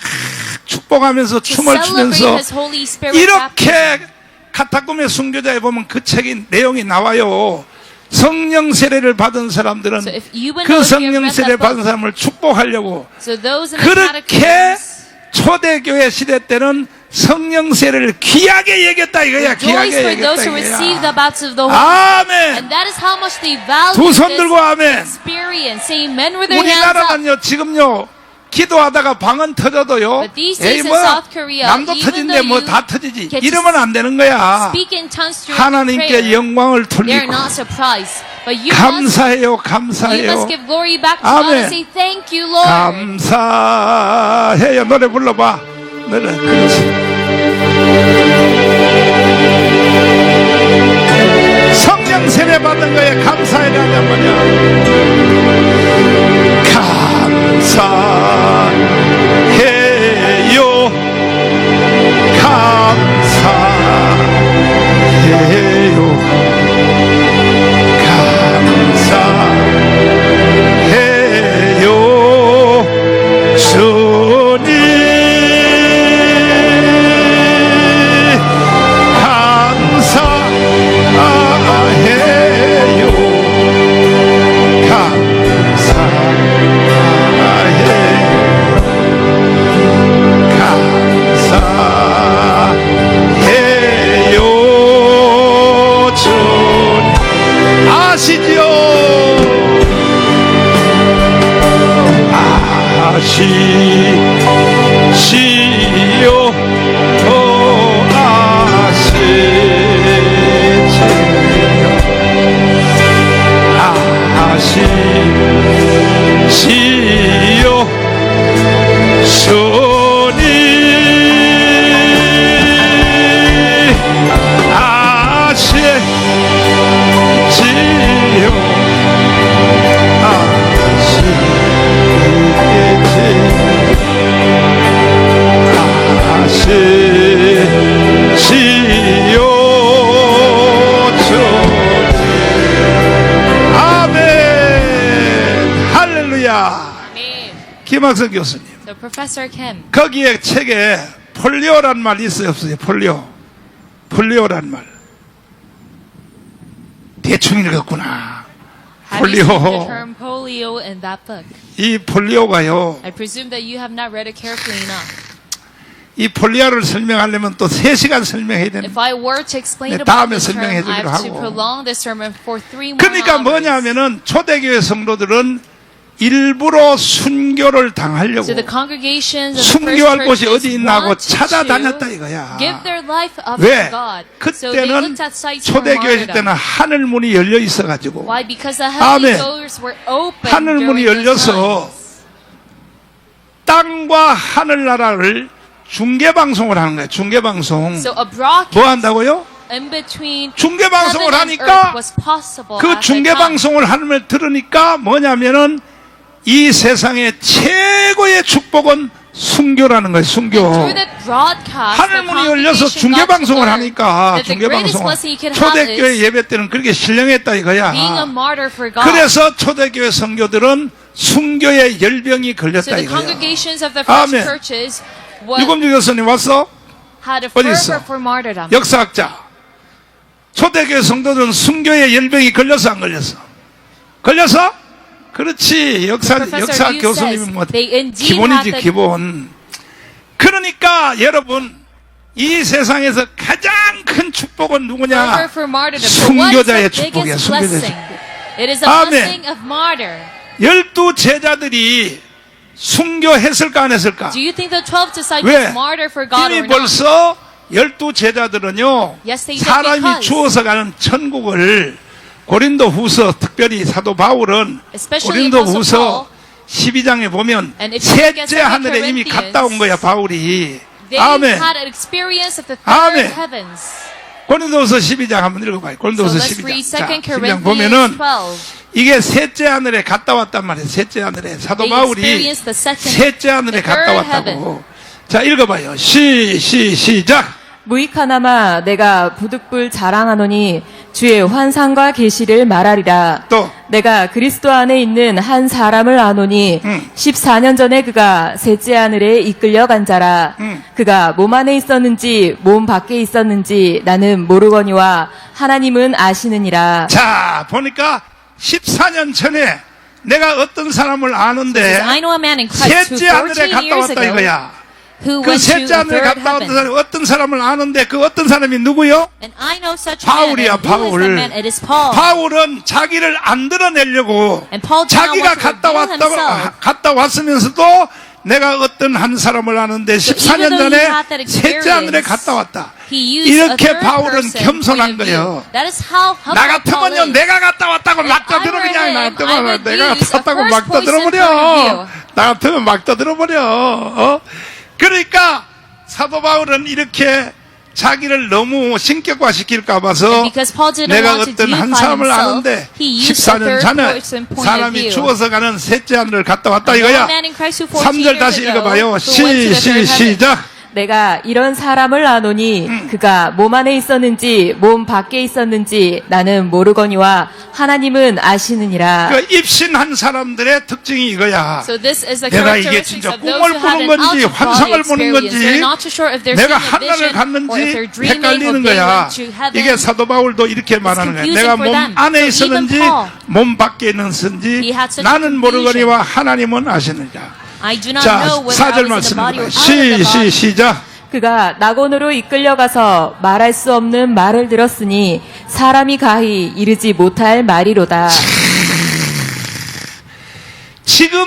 축복하면서 to 춤을 celebrate 추면서 His Holy Spirit baptism. 이렇게 카타콤의 순교자에 보면 그 책이 내용이 나와요. 성령 세례를 받은 사람들은 So if you would 그 know if you 성령 read 세례 that book, 받은 사람을 축복하려고 so those in the 그렇게 catacombs 초대교회 시대 때는 성령 세례를 귀하게 여겼다 이거야. rejoice 귀하게 for 여겼다 those who receive the 이거야. baptism of the Holy Spirit. 아멘. And that is how much they value 두 손 this 들고 아멘. experience. Say amen with their hands up. 우리나라는요 지금요 기도하다가 방언 터져도요. But these 에이 days in 뭐 South Korea, 남도 even 터진데 though 뭐 you 다 터지지. get to 이러면 안 되는 거야. Speak in tongues during 하나님께 prayer. 영광을 They're 돌리고 not surprised. But you 감사해요, must 감사해요. give glory back to God 아멘. and say thank you, Lord. 감사해요. 노래 불러봐. 노래 그렇지. 성령 세례 받은 거에 감사해라는 뭐냐? 감사해요. 감사해요. 감사해요. 주님 감사해요. 감사해요. 김학성 교수님. So Professor Kim, 거기에 책에 폴리오란 말이 있어요, 없어요? 폴리오란 말. 대충 읽었구나. have you seen the 폴리오. term polio in that book? 이 폴리오가요, I presume that you have not read it carefully enough. 이 폴리오를 설명하려면 또 3시간 설명해야 되는. If I were to explain 네, about 다음에 this term, 설명해 I 주기로 have to 하고. prolong this sermon for 3 more 그러니까 hours. 뭐냐면은 초대교회 성도들은 일부러 순교를 당하려고 So the congregations of the 순교할 first 곳이 어디 churches 있나 하고 want 찾아다녔다 to 이거야. give their life up 왜? to God. So they 그때는 looked at sites for 초대교회 martyrdom. 때는 하늘 문이 열려 있어가지고 Why? Because the heavenly 아멘. doors were open 하늘 문이 during those 열려서 times. 땅과 하늘나라를 중계방송을 하는 거예요. 중계방송. So a broadcast 뭐 한다고요? in between 중계방송을 heaven and 하니까 earth was possible 그 at that time. 중계방송을 하는 들으니까 뭐냐면은 이 세상의 최고의 축복은 순교라는 거예요. 순교. Through that broadcast, 하늘 the 문이 열려서 congregation got to 중계방송을 learn 하니까 that the greatest 중계방송 blessing you can have 초대교회 is 예배 때는 그렇게 신령했다 이거야. being a martyr for God. 그래서 초대교회 성교들은 순교의 열병이 So 걸렸다 the 이거야. congregations of the first 아멘. churches 유검주 교수님 왔어? had a 어디 fervor 있어? for martyrdom. 역사학자. 초대교회 성도들은 순교의 열병이 걸려서 안 걸렸어? 걸려서? 그렇지. 역사 Professor Yu 교수님은 says 뭐 they indeed 기본이지 had the- 기본. 그러니까 여러분 이 세상에서 가장 큰 축복은 Fervor 누구냐? for martyrdom. But what is 순교자의 the 축복이야. biggest 순교자의 blessing? 축복. It is a 아멘. blessing of martyr. 12 제자들이 순교했을까 안 했을까? Do you think the 12 disciples 왜? martyr for God 이미 or not? 벌써 12 제자들은요, Yes, they did 사람이 because- 주어서 가는 천국을 고린도 후서, 특별히 사도 바울은 Especially 고린도 Apostle 후서 12장에 보면 And if you look at 셋째 2 하늘에 이미 Corinthians, 갔다 온 거야, 바울이. They 아멘. had an experience of the 아멘. third heavens. 고린도후서 12장 한번 읽어봐요. So 고린도후서 let's read 2 12장. 12장 Corinthians 보면은 12. 이게 셋째 하늘에 갔다 왔단 말이에요. 셋째 하늘에. 사도 They 바울이 experienced the second, 셋째 하늘에 the 갔다 third 왔다고. 자, 읽어봐요. 시작. 무익하나마 내가 부득불 자랑하노니 주의 환상과 계시를 말하리라. 또. 내가 그리스도 안에 있는 한 사람을 아노니 14년 전에 그가 셋째 하늘에 이끌려간 자라. 그가 몸 안에 있었는지 몸 밖에 있었는지 나는 모르거니와 하나님은 아시느니라. 자, 보니까 14년 전에 내가 어떤 사람을 아는데 I know a man in Christ who 셋째 하늘에 14 갔다 years 왔다 ago 이거야. who 그 went to 셋째 the 하늘에 third 갔다 왔던 heaven. 사람, 어떤 사람을 아는데 그 어떤 사람이 누구요? And I know such a man. 바울이야, And who is 바울. that man? It is Paul. 바울은 자기를 안 드러내려고 And Paul did not 자기가 want to 갔다 reveal 왔다고 himself. 갔다 왔으면서도 내가 어떤 한 사람을 아는데 So 14년 even though he 전에 had that 셋째 하늘에 experience, 갔다 왔다. He used 이렇게 a third 바울은 person 겸손한 point of view. 거예요. That is how humble 나 Paul 같으면요, is. 내가 갔다 왔다고 막 If I 떠들어 were 그냥 him, 나 I 같으면 would 내가 use 갔다 왔다고 a 막 first person 떠들어 point of 버려. view. 나 같으면 막 떠들어 버려. 그러니까 사도 바울은 이렇게 자기를 너무 신격화시킬까 봐서 And because Paul didn't 내가 want to 어떤 한 defy 사람을 himself, 아는데 he used a 14년 third 전에 person point of 사람이 view. 죽어서 가는 셋째 하늘을 갔다 왔다 I know 이거야. a man in Christ who 14 3절 years 다시 ago 읽어봐요. who went to the third heaven. 시작. 내가 이런 사람을 아노니 그가 몸 안에 있었는지 몸 밖에 있었는지 나는 모르거니와 하나님은 아시느니라. 그 입신한 사람들의 특징이 이거야. So this is the 내가 이게 characteristics 진짜 of those 꿈을 who had 꾸는 an 건지 out-of-body 환상을 보는 experience. 건지 They're not too sure if they're 내가 seeing a 하늘을 vision or if 갔는지 they're dreaming or 헷갈리는 they 거야. went to heaven. 이게 사도 바울도 이렇게 말하는 거야. confusing 내가 for 몸 them. 안에 So 있었는지 even Paul, 몸 밖에 있었는지 he had such a 나는 confusion. 모르거니와 하나님은 아시느니라. I do not 자, know whether 4절 I was in the 말씀 body or 읽어봐요. out of the body. 시작. 그가 낙원으로 이끌려가서 말할 수 없는 말을 들었으니 사람이 가히 이르지 못할 말이로다. 지금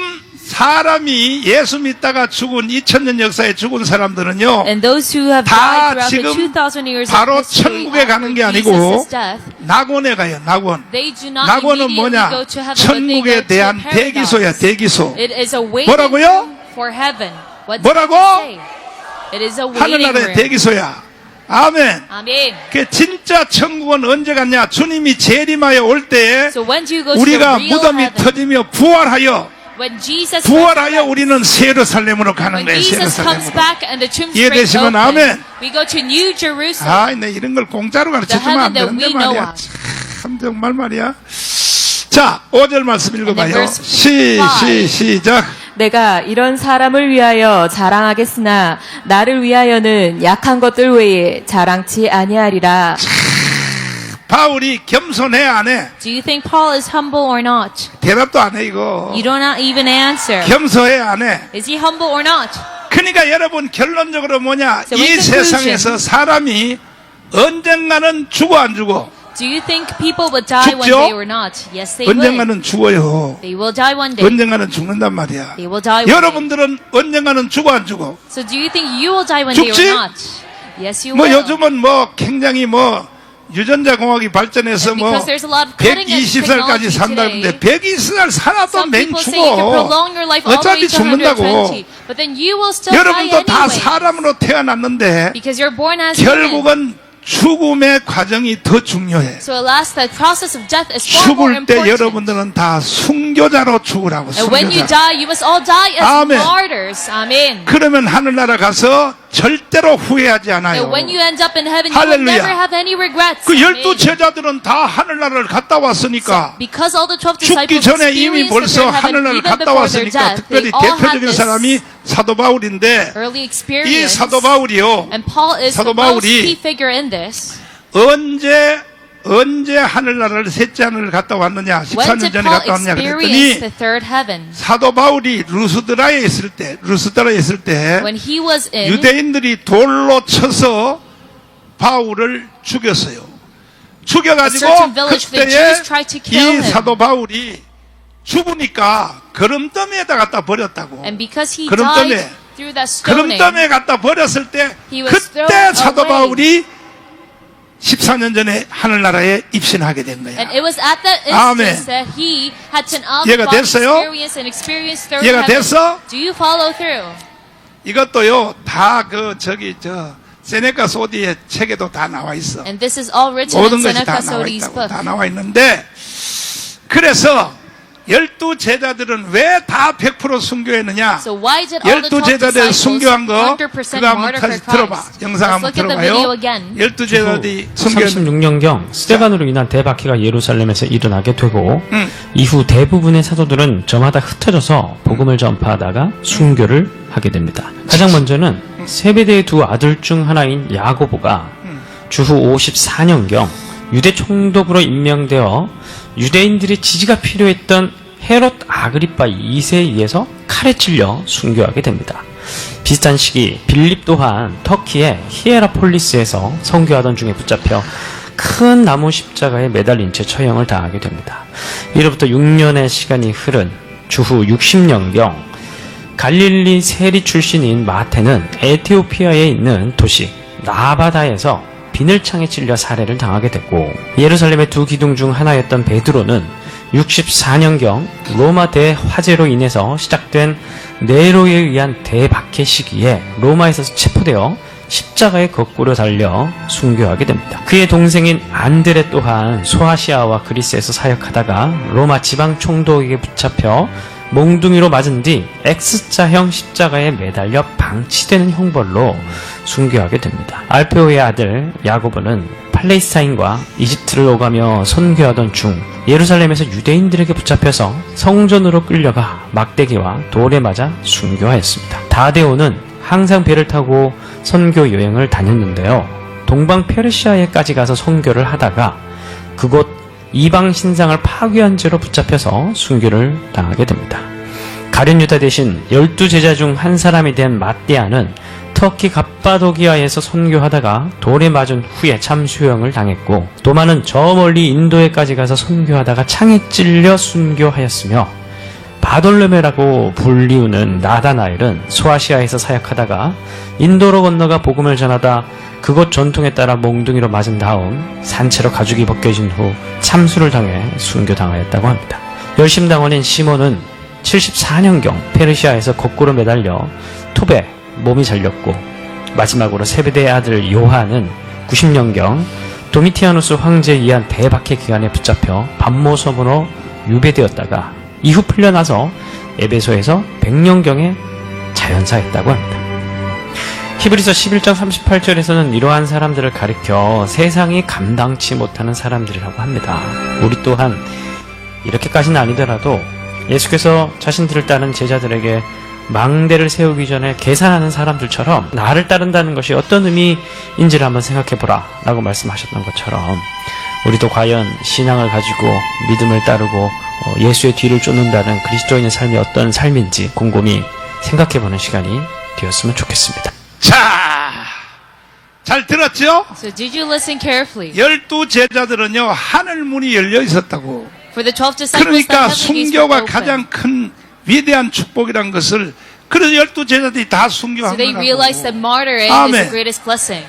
사람이 예수 믿다가 죽은 2000년 역사에 죽은 사람들은요. And those who have 다 died throughout the 지금 2000 years 바로 of history 천국에 가는 게 after 아니고 Jesus' death, 낙원에 가요. 낙원. they do not 낙원은 immediately 뭐냐? go to heaven, but they go 천국에 to 대한 대기소야. paradise. 대기소. It is a waiting 뭐라고요? room for heaven. What does 뭐라고? it say? It is a waiting 하늘나라의 room. 대기소야. 아멘. 아멘. 그 진짜 천국은 언제 갔냐? 주님이 재림하여 올 때에 So when do you go to 우리가 the real 무덤이 heaven? 터지며 부활하여 When Jesus 부활하여 resurrects. 우리는 세르살렘으로 가는 When 거예요. Jesus comes 세르살렘으로. back and the tombs break 이해되시면 open, 아멘. we go to New Jerusalem. 아, 내 이런 걸 공짜로 가르쳐주면 안 The heaven that 되는데 we know 말이야. of. 참 정말 말이야. 자, 5절 말씀 읽어봐요. verse 5. 시작. 내가 이런 사람을 위하여 자랑하겠으나 나를 위하여는 약한 것들 외에 자랑치 아니하리라. 바울이 겸손해 안 해? Do you think Paul is humble or not? 대답도 안 해 이거. You do not even answer. 겸손해 안 해? Is he humble or not? 그러니까 여러분 결론적으로 뭐냐? So 이 in conclusion, 세상에서 사람이 언젠가는 죽어 안 죽어? Do you think people would die one 죽죠? day or not? Yes, they will. 언젠가는 죽어요. They will die one day. 언젠가는 죽는단 말이야. They will die one day. 여러분들은 언젠가는 죽어 안 죽어? So do you think you will die one day 죽지? or not? Yes, you 뭐 will. 요즘은 뭐 굉장히 뭐 유전자 공학이 발전해서 And 뭐 because there's a lot of cutting edge 120살까지 technology 산다는데 today, 120살 살아도 some 맹 people say you can 죽어. prolong your life all the way 어차피 to 죽는다고. 120. But then you will still die 여러분도 다 anyway. 사람으로 태어났는데 Because you're born as human. 결국은 죽음의 과정이 더 중요해. So alas, the process of death is far more 죽을 때 important. 여러분들은 다 순교자로 죽으라고. And when you 순교자. die, you must all die as 아멘. martyrs. Amen. 그러면 하늘나라 가서 절대로 후회하지 않아요. And when you end up in heaven, you will 할렐루야. never have any regrets. 그 Amen. 12 제자들은 다 하늘나라를 갔다 왔으니까 Because all the 12 죽기 disciples 전에 이미 experienced the 벌써 third heaven 하늘나라를 even 갔다 before their 왔으니까 death. 특별히 They all had 대표적인 this 사람이 사도 바울인데 early 이 experience. 사도 바울이요. And Paul is 사도 the most 바울이 key figure in this. 언제 하늘나라를 셋째 하늘을 갔다 왔느냐? When 14년 did 전에 Paul 갔다 왔냐 experience 그랬더니 the third heaven? 사도 바울이 루스드라에 있을 때 When he was in, 유대인들이 돌로 쳐서 바울을 죽였어요. 죽여가지고 A certain village, the 그때에 Jews tried to kill 이 him. 사도 바울이 죽으니까 거름더미에다 갖다 버렸다고. and because he 그름더미. died through that stoning, 거름더미에 갖다 버렸을 때 He was 그때 thrown 사도 away. 바울이 14년 전에 하늘나라에 입신하게 된 거야. and it was at that 아멘. instance that he had to 이해가 됐어요? experience third 이해가 heaven. 됐어? Do you follow through? 이것도요 다 세네카 소디의 책에도 다 나와 있어. And this is all written 모든 in 것이 다 Seneca 나와 Sodi's 있다고 book. 다 나와 있는데 그래서 12 제자들은 왜 다 100% 순교했느냐? So why did all the 12 12 제자들 disciples 순교한 거 100% 그거 한번 martyr 다시 for 들어봐. Christ? 영상 Let's 한번 look at the video 들어봐요. again. 12 제자들이 순교했는데 36년경 스데반으로 인한 대박해가 예루살렘에서 일어나게 되고 이후 대부분의 사도들은 저마다 흩어져서 복음을 전파하다가 순교를 하게 됩니다. 가장 먼저는 세베대의 두 아들 중 하나인 야고보가 주후 54년경 유대 총독으로 임명되어 유대인들의 지지가 필요했던 헤롯 아그리파 2세에 의해서 칼에 찔려 순교하게 됩니다. 비슷한 시기 빌립 또한 터키의 히에라폴리스에서 선교하던 중에 붙잡혀 큰 나무 십자가에 매달린 채 처형을 당하게 됩니다. 이로부터 6년의 시간이 흐른 주후 60년경 갈릴리 세리 출신인 마테는 에티오피아에 있는 도시 나바다에서 비늘창에 찔려 살해를 당하게 됐고 예루살렘의 두 기둥 중 하나였던 베드로는 64년경 로마 대화재로 인해서 시작된 네로에 의한 대박해 시기에 로마에서 체포되어 십자가에 거꾸로 달려 순교하게 됩니다. 그의 동생인 안드레 또한 소아시아와 그리스에서 사역하다가 로마 지방 총독에게 붙잡혀 몽둥이로 맞은 뒤 X자형 십자가에 매달려 방치되는 형벌로 순교하게 됩니다. 알페오의 아들 야고보는 팔레스타인과 이집트를 오가며 선교하던 중 예루살렘에서 유대인들에게 붙잡혀서 성전으로 끌려가 막대기와 돌에 맞아 순교하였습니다. 다데오는 항상 배를 타고 선교 여행을 다녔는데요. 동방 페르시아에까지 가서 선교를 하다가 그곳 이방 신상을 파괴한 죄로 붙잡혀서 순교를 당하게 됩니다. 가룟 유다 대신 12제자 중 한 사람이 된 마띠아는 터키 갑바도기아에서 선교하다가 돌에 맞은 후에 참수형을 당했고 도마는 저 멀리 인도에까지 가서 선교하다가 창에 찔려 순교하였으며 바돌레메라고 불리우는 나다나엘은 소아시아에서 사역하다가 인도로 건너가 복음을 전하다 그곳 전통에 따라 몽둥이로 맞은 다음 산채로 가죽이 벗겨진 후 참수를 당해 순교당하였다고 합니다. 열심당원인 시몬은 74년경 페르시아에서 거꾸로 매달려 톱에 몸이 잘렸고 마지막으로 세베대의 아들 요한은 90년경 도미티아누스 황제에 의한 대박해 기간에 붙잡혀 반모섬으로 유배되었다가 이후 풀려나서 에베소에서 100년경에 자연사했다고 합니다. 히브리서 11장 38절에서는 이러한 사람들을 가리켜 세상이 감당치 못하는 사람들이라고 합니다. 우리 또한 이렇게까지는 아니더라도 예수께서 자신들을 따른 제자들에게 망대를 세우기 전에 계산하는 사람들처럼 나를 따른다는 것이 어떤 의미인지를 한번 생각해보라 라고 말씀하셨던 것처럼 우리도 과연 신앙을 가지고 믿음을 따르고 예수의 뒤를 쫓는다는 그리스도인의 삶이 어떤 삶인지 곰곰이 생각해보는 시간이 되었으면 좋겠습니다. 자, 잘 들었죠? So did you listen carefully? 12 제자들은요, 하늘 문이 열려 있었다고. For the 12 disciples, 그러니까 the heavenly gates were 순교가 open. 가장 큰 위대한 축복이란 것을 그래서 12 제자들이 다 So 순교한 they realized that 거라고. martyring is 아멘. the greatest blessing.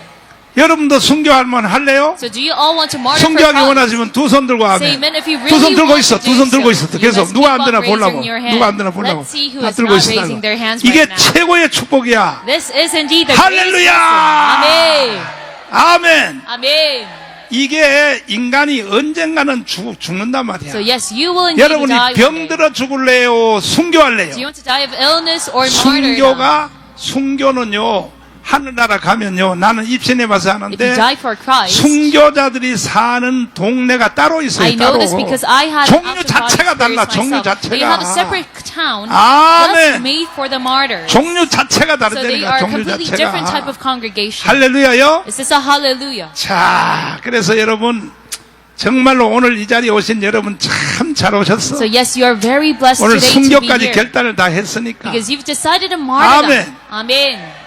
여러분도 순교할 만 할래요? So do you all want to martyr for 순교하기 Christ? 원하시면 두 손 들고 Say 하면 amen if you 두 손 really 들고 want 있어. to 두 do 손 들고 so. 있어. You 계속 must 누가 안 keep 되나 on 보려고. raising your hand. 누가 안 되나 보려고. Let's see who 다 is 들고 not 있어. raising their hands 이게 right now. 최고의 축복이야. This is indeed the 할렐루야! greatest blessing. 아멘. Amen. Amen. 이게 인간이 언젠가는 죽는단 말이야. So yes, you will indeed 여러분이 die one day. 병들어 죽을래요? 순교할래요? Do you want to die of illness or martyrdom? 순교는요, 하늘나라 가면요, 나는 입신해 봐서 If you 하는데, die for Christ, 순교자들이 사는 동네가 따로 있어요. I know 따로. this because I had 종류 an 자체가 달라. experience 종류 myself. They have a 자체가. separate town 아멘. just made for the martyrs. 종류 자체가 So they 다르다니까. are a 종류 completely different type 자체가. of congregation. 할렐루야요. Is this a hallelujah? 자, 그래서 여러분 정말로 오늘 이 자리에 오신 여러분 참 잘 오셨어. So yes, you are very blessed 오늘 today to be 순교까지 here 결단을 다 했으니까. because you've decided to martyrdom. Amen.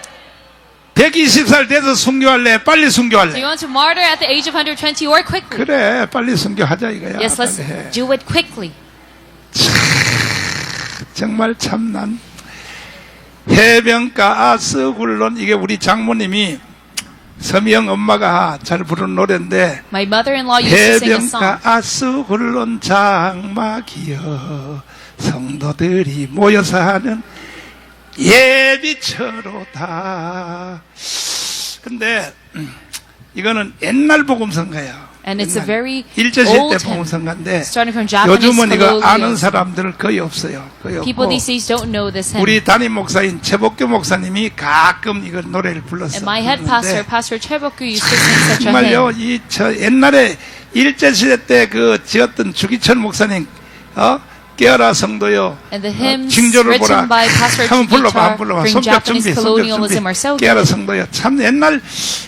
120살 돼서 순교할래? 빨리 Do you 순교할래? want to martyr at the age of 120 or quickly? 그래, 빨리 순교하자 이거야. Yes, let's 빨리 해. do it quickly. 정말 참난 해변가 아스굴론, 이게 우리 장모님이 서미영 엄마가 잘 부르는 노래인데, My mother-in-law used to sing a song. 해변가 아스굴론 장막이여 성도들이 모여서 하는 예비처로다. 근데 이거는 옛날 복음성가야. And it's a very 일제시대 old hymn. 복음성가인데 Starting from Japanese 요즘은 이거 아는 colonialism. 사람들 거의 없어요. 거의 People 없고 these days don't know this hymn. 우리 담임 목사인 최복교 목사님이 가끔 이거 노래를 불렀어요. And my head pastor, Pastor Cheboku, used to sing such a 정말요, hymn. 저 옛날에 일제시대 때 그 지었던 주기철 목사님, 깨어라 성도요, And the hymns 징조를 보라. written by Pastor 한번 불러봐, Chugichar 불러봐. during 손뼉 Japanese 준비, 손뼉 colonialism are 준비. so 깨어라 good. 성도요. 참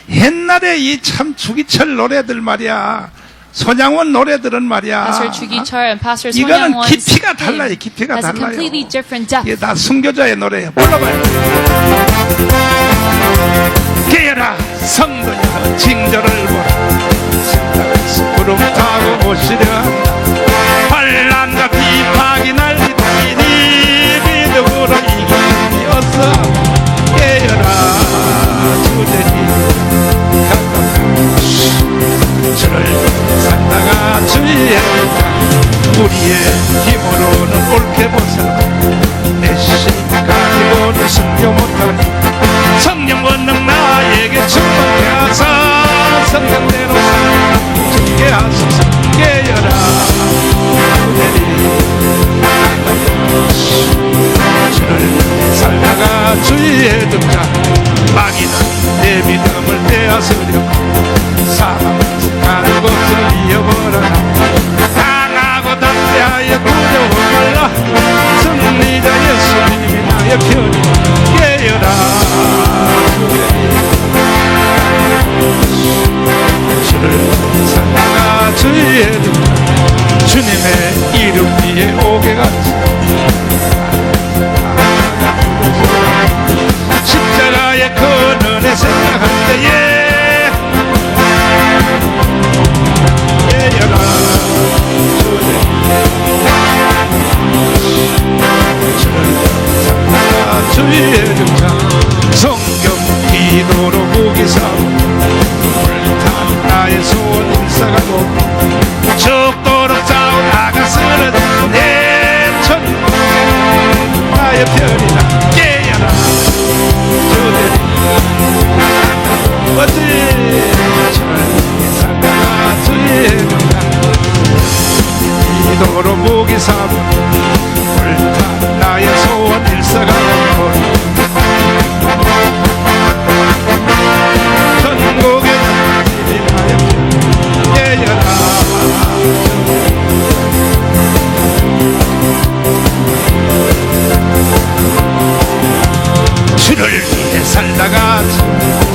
옛날에 이 참 주기철 노래들 말이야. 손양원 노래들은 말이야. Pastor Chugichar and Pastor 이거는 Songyangwon's 깊이가 달라요. hymn 깊이가 has a 달라요. completely different depth. 이게 다 순교자의 노래예요. 불러봐요. 깨어라 성도여 징조를 보라. 생각에서 구름 타고 오시려 한다. 환난과 비방이 날리다니 믿음으로 이기니 어서 깨어라 주제니 주를 살다가 주의 우리의 힘으로는 옳게 보살라 내심 가지고는 순교 못하니 성령 권능 나에게 축복해 하사 성령대로 살게 하소서. 깨어라 주를 살다가 주의 등자 마귀는 내 믿음을 빼앗으려고 사망을 가는 곳을 이어버려라. 강하고 담대하여 두려워 말라. 승리자 예수님이 나의 편이 깨어라 주를 살다가 주의 등자 주님의 이름 위에 오게 같이 십자가의 근원에 생각할 때에 깨어라 주의 등장 성경 기도로 보기 삼고 불탄 나의 소원 일사가고 죽도록 싸우다가 쓰러진 내 천국 나의 편이다. 깨어라 주의 어찌 살다가 주의 등장 기도로 보기 삼고 불탄 나의 소원 일사가고 천국의 집이 나의 깨어라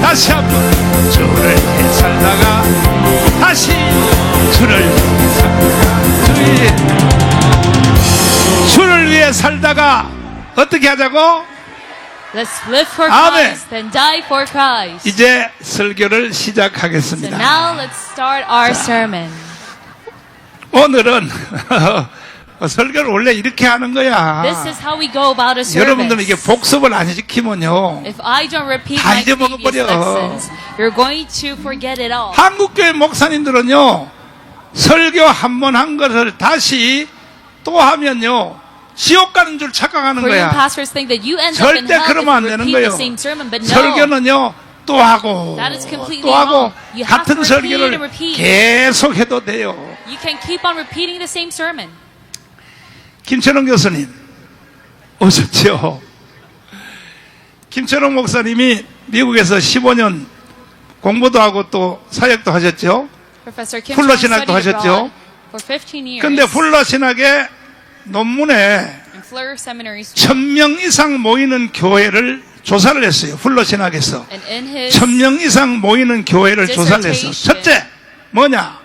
다시 한번 주를 위해 살다가 다시 주를 위해 살다가 주를 위해 살다가 어떻게 하자고? Let's live for 아멘. Christ and die for Christ. 이제 설교를 So 시작하겠습니다. now let's start our sermon. 오늘은 설교를 원래 이렇게 하는 거야. This is how we go about a 여러분들은 이게 service. 복습을 안 시키면요. If I don't repeat 다 my 잊어먹어 previous 버려. lessons, you're going to forget it all. 한국교회 목사님들은요, 설교 한 번 한 것을 다시 또 하면요, 지옥 가는 줄 착각하는 Korean 거야. pastors think that you end up in 절대 hell if 그러면 안 you 되는 repeat 거예요. the same sermon, but no. 설교는요, 또 하고, That is completely 또 하고, wrong. You have 같은 to repeat 설교를 and repeat. 계속 해도 돼요. You can keep on repeating the same sermon. 김철웅 교수님, 오셨죠? 김철웅 목사님이 미국에서 15년 공부도 하고 또 사역도 하셨죠? Professor Kim 풀러 Jong 신학도 studied 하셨죠? abroad for 15 years 근데 풀러 신학의 논문에 in Fleur Seminary School. 1000명 이상 모이는 교회를 조사를 했어요. 풀러 신학에서. And in his 1000명 이상 모이는 교회를 조사를 했어. 첫째, 뭐냐?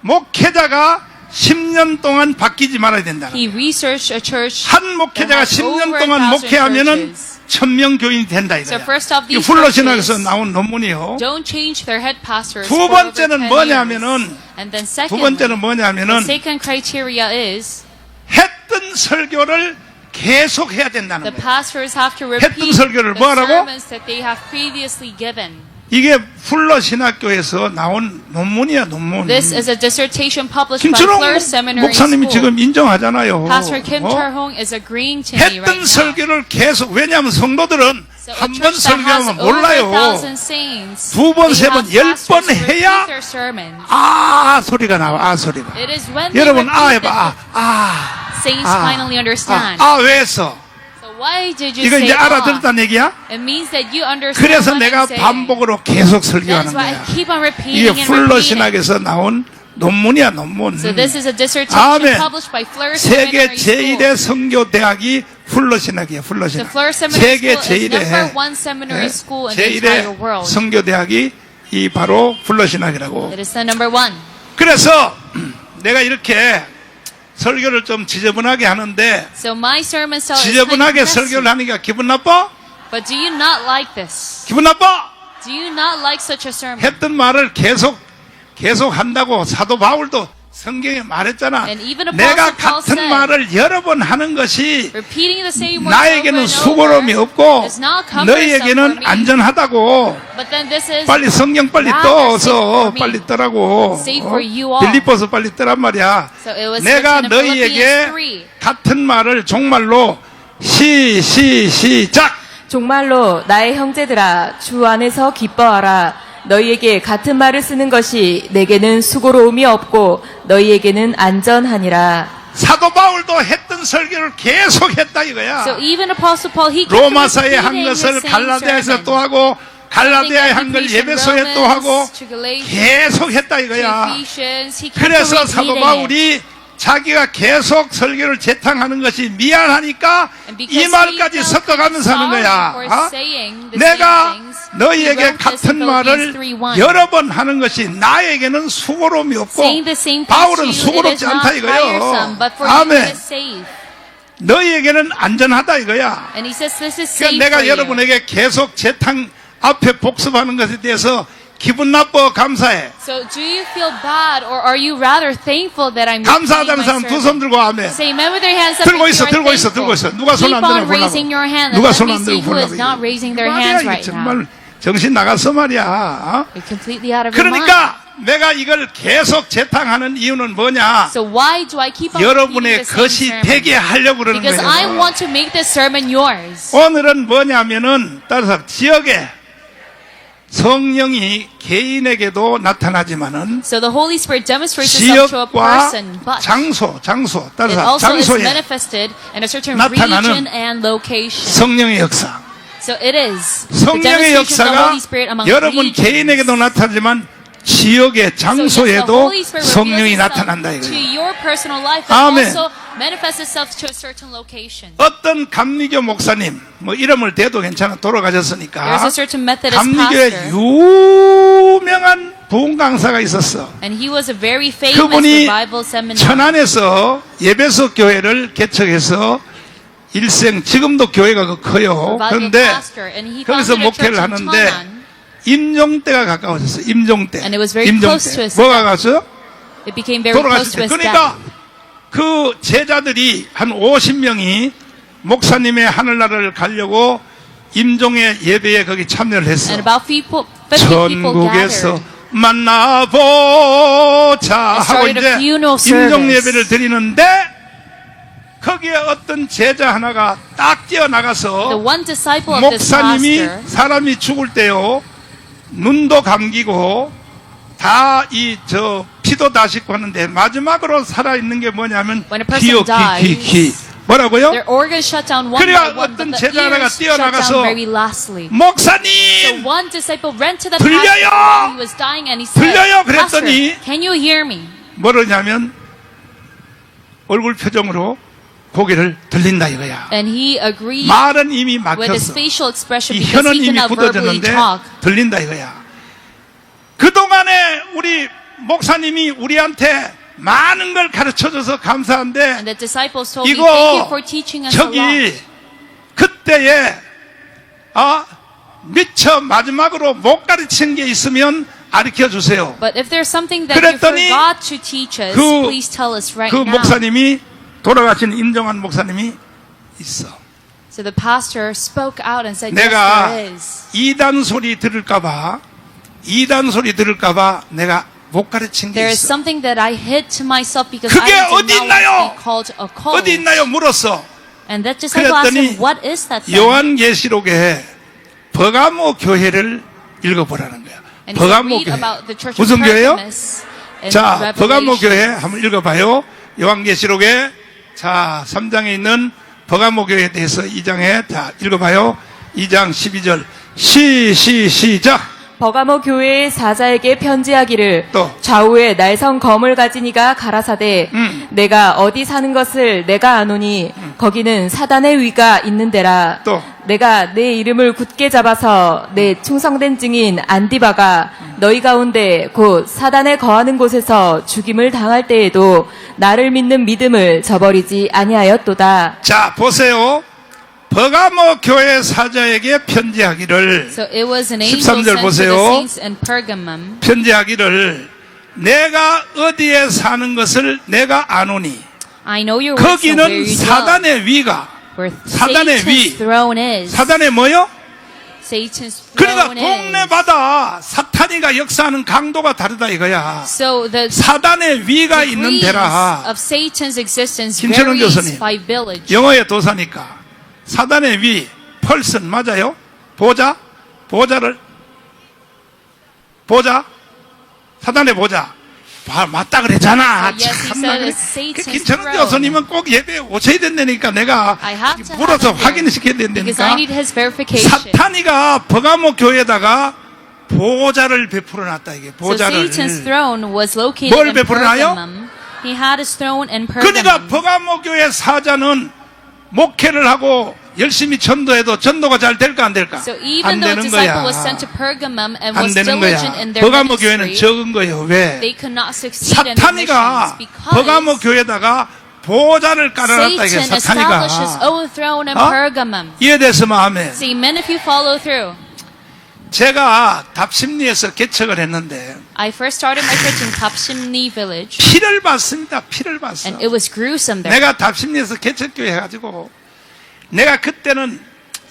목회자가 10년 동안 바뀌지 말아야 된다. he researched a church 한 목회자가 that has 10년 over 동안 1,000 목회하면은 churches. 1000명 교인이 된다 So 이거야. first of 이 these 풀러 신학에서 churches 나온 논문이요. don't change their head pastors 두 for over 번째는 10 뭐냐면은, years. And then 두 secondly, 번째는 뭐냐면은 the second criteria is 했던 설교를 계속 해야 된다는 the 거예요. pastors have to 했던 repeat 설교를 the 뭐 하라고? sermons that they have previously given. 이게 풀러 신학교에서 나온 논문이야, 논문. This is a dissertation published by 김철웅 Fleur Seminary 목사님이 School. 지금 인정하잖아요. Pastor Kim 어? Chul-hong is agreeing to me 했던 right now. 설교를 계속, 왜냐하면 성도들은 So a 한 번 church that has 설교하면 over 몰라요. 1,000 saints, 두 번, they 세 번, have 열 pastors 번 repeat 해야 their sermons. 아 소리가 나와, 아 소리가. It is when they 여러분, 아 repeat 해봐, that 아. the saints finally understand. 왜 했어? So why did you 이거 say 이제 알아들었다는 얘기야? It means that you understand 그래서 what 내가 I'm saying. 반복으로 계속 That 설교하는 is why I 거야. keep on 이게 repeating and 풀러 repeating. 신학에서 나온 논문이야, 논문. So this is a dissertation 아멘. published by Fleur 세계 Seminary School. 제1의 성교 대학이 풀러 신학이야, 풀러 The 신학. Fleur Seminary 세계 School is number 제1의 one seminary school in the entire 제1의 world. 성교 대학이 이 바로 풀러 신학이라고. It is the number one. 그래서 내가 이렇게 설교를 좀 지저분하게 하는데 So my sermon style is kind 지저분하게 of messy. 설교를 하니까 기분 나빠? But do you not like this? 기분 나빠? Do you not like such a sermon? 했던 말을 계속 한다고 사도 바울도 성경에 말했잖아. And even 내가 Apostle Paul 같은 said, 말을 여러 번 하는 것이 Repeating the same words over 나에게는 and 수고로움이 over 없고 is not cumbersome for 너희에게는 me. 안전하다고. But then this is 빨리 성경 빨리 rather 떠서 safe for me. 빨리 떠라고. Safe for you all. 빌립보서 빨리 떠란 말이야. So it was 내가 written in 너희에게 Philippians 3. 같은 말을 종말로 시작. 종말로 나의 형제들아 주 안에서 기뻐하라. 너희에게 같은 말을 쓰는 것이 내게는 수고로움이 없고 너희에게는 안전하니라. 사도 바울도 했던 설교를 계속 했다 이거야. So even Apostle Paul, he kept 로마서에 한 repeating the 것을 same 갈라디아에서 sermon. 또 하고 갈라디아에 한 걸 Everything 예배소에 from 또 하고 Romans to Galatians 계속 했다 to 이거야. Ephesians, he kept 그래서 사도 repeating it. 바울이 자기가 계속 설교를 재탕하는 것이 미안하니까 And because 이 말까지 he felt 섞어가면서 하는 sorry 거야. for 어? saying the 내가 same things, he 너희에게 wrote this 같은 in 말을 Philippians 3:1. 여러 번 하는 것이 나에게는 수고로움이 없고 Saying the same things 바울은 to you, it 수고롭지 is not 않다 이거예요. tiresome, but for you it 아멘. is safe. 너희에게는 안전하다 이거야. And he says this is safe 그러니까 내가 for you. 여러분에게 계속 재탕 앞에 복습하는 것에 대해서 기분 나빠 감사해. So do you feel bad or are you rather thankful that I'm repeating 감사하다는 my 사람 두 sermon? 손 들고 아멘. Say amen with their hands up 들고 if 있어, you are 들고 있어, thankful. 들고 있어. 누가 손 안 Keep 드는 on raising your hand and 누가 let 손 me 안 see 들고 who is 보려고. not raising their 말이야, hands 이게 right now. 정말 정신 나갔어 말이야. 어? You're completely out of your mind. 그러니까 내가 이걸 계속 재탕하는 이유는 뭐냐? So why do I keep on repeating 여러분의 the same 것이 sermon? 되게 하려고 그러는 Because I 거예요. want to make this sermon yours. 오늘은 뭐냐면은 따라서 지역에 성령이 개인에게도 나타나지만은 So the Holy Spirit demonstrates itself to a 지역과 person, but 장소 it 따라서 also is 장소에 manifested in a certain 나타나는 region and location. 성령의 역사. So it is the 성령의 demonstration of the 역사가 Holy Spirit among 여러분 regions. 개인에게도 나타나지만 지역의 So yes, the 장소에도 Holy Spirit 성령이 reveals itself 나타난다 to 이거예요. your personal life, but 아멘. also manifests itself to a certain location. 어떤 감리교 목사님, 뭐 이름을 대도 괜찮아, 돌아가셨으니까. There's a certain Methodist 감리교의 pastor, 유명한 부흥 강사가 있었어. and he was a very famous 그분이 revival seminar. 천안에서 예배석 교회를 개척해서 일생, 지금도 교회가 커요. Revival 그런데 pastor, and he 거기서 founded a church 목회를 in 하는데 Cheonan, 임종때가 가까워졌어. 임종때. And it was very close to his 뭐가 갔어요? it became very close 돌아갔을 to 때. his 그러니까 death. 그 제자들이 한 50명이 목사님의 하늘나라를 가려고 임종의 예배에 거기 참여를 했어. And about 50 people 전국에서 gathered. 만나보자 And 하고 started a 이제 funeral 임종 service. 예배를 드리는데 거기에 어떤 제자 하나가 딱 The 뛰어나가서 one disciple of this 목사님이 pastor, 사람이 죽을 때요 눈도 감기고 다 피도 다 씻고 하는데 마지막으로 살아있는 게 뭐냐면 When a person 귀 뭐라고요? their organs shut down one 그러니까 by one, 어떤 but the 제자 하나가 ears shut 뛰어나가서 down very lastly. So 목사님 one disciple ran to the 들려요! pastor while he was dying, and he said, 들려요! Pastor, 그랬더니 can you hear me? 뭐라냐면 얼굴 표정으로 고개를 들린다 이거야. And he agreed 말은 이미 with his 막혔어. facial expression 이 because 혀는 he 이미 cannot verbally 굳어졌는데 talk. 들린다 이거야. 그동안에 우리 목사님이 우리한테 많은 걸 가르쳐줘서 And 감사한데 the disciples told me, thank you 이거 for teaching us a 저기 lot. 그때에 미처 마지막으로 못 가르친 게 있으면 가르쳐 주세요. But if there's something that you 그랬더니 forgot to teach us, 그- please tell us right 그 now. 목사님이 돌아가신 임종환 목사님이 있어. So the pastor spoke out and said, 내가 yes, there is. 이단 소리 들을까봐 내가 못 가르친 게 There is 있어. something that I hid to myself because 그게 I 어디 did not want 있나요? to be called a cult. 어디 있나요? 물었어. And that disciple asked 그랬더니 him, what is that thing? 요한계시록에 버가모 교회를 읽어보라는 거야. And he 버가모 read 교회. about the church of 무슨 교회요? Pergamos in 자, 버가모 교회 Revelation. 한번 읽어봐요. 요한계시록에 자 3장에 있는 버가모 교회에 대해서 2장에 자 읽어봐요. 2장 12절 시작. 버가모 교회의 사자에게 편지하기를 또. 좌우에 날성 검을 가진 이가 가라사대 내가 어디 사는 것을 내가 아노니 거기는 사단의 위가 있는 데라 또. 내가 내 이름을 굳게 잡아서 내 충성된 증인 안디바가 너희 가운데 곧 사단에 거하는 곳에서 죽임을 당할 때에도 나를 믿는 믿음을 저버리지 아니하였도다. 자 보세요. 버가모 교회 사자에게 편지하기를 So it was an angel 13절 sent to the 보세요. saints in Pergamum. 편지하기를 내가 어디에 사는 것을 내가 아노니 I know your works and where 거기는 you dwell, 사단의 위가 where 사단의 위. Satan's throne is. 사단의 뭐요? Satan's 그러니까 throne is. 동네마다 사탄이가 역사하는 강도가 다르다 이거야. So the 사단의 위가 있는 degrees 데라. of Satan's existence 김철웅 varies 교수님. by village. 영어의 도사니까 사단의 위 펄슨 맞아요? 보자 사단의 보자 맞다 그랬잖아. Yes, he 참나. said it's Satan's 김철웅 throne. 교수님은 꼭 예배에 오셔야 된다니까 내가 I have to 물어서 have it 확인시켜야 here because I 된다니까. need his verification. 사탄이가 버가모 교회에다가 보좌를 베풀어 놨다 이게 So 보좌를. Satan's throne was located 뭘 in 베풀어놔요? Pergamum. He had his throne in 그러니까 Pergamum. 버가모 교회 사자는 목회를 하고 열심히 전도해도 전도가 잘 될까 안 될까? So 안 even though a 되는 disciple 거야. was sent to Pergamum and 안 was 되는 diligent 거야. in their 버가모 교회는 ministry, 적은 거예요. 왜? they could not succeed in their missions 사탄이가 버가모 because 교회에다가 보좌를 깔아놨다 이게 Satan established his 사탄이가. own throne in 어? Pergamum. 이해됐으면 아멘. So amen if you follow through. 제가 답심리에서 개척을 했는데 I first started my church in Tapsimni village, 피를 봤습니다. 피를 봤어. and it was gruesome there. 내가 답심리에서 개척교회 해가지고 내가 그때는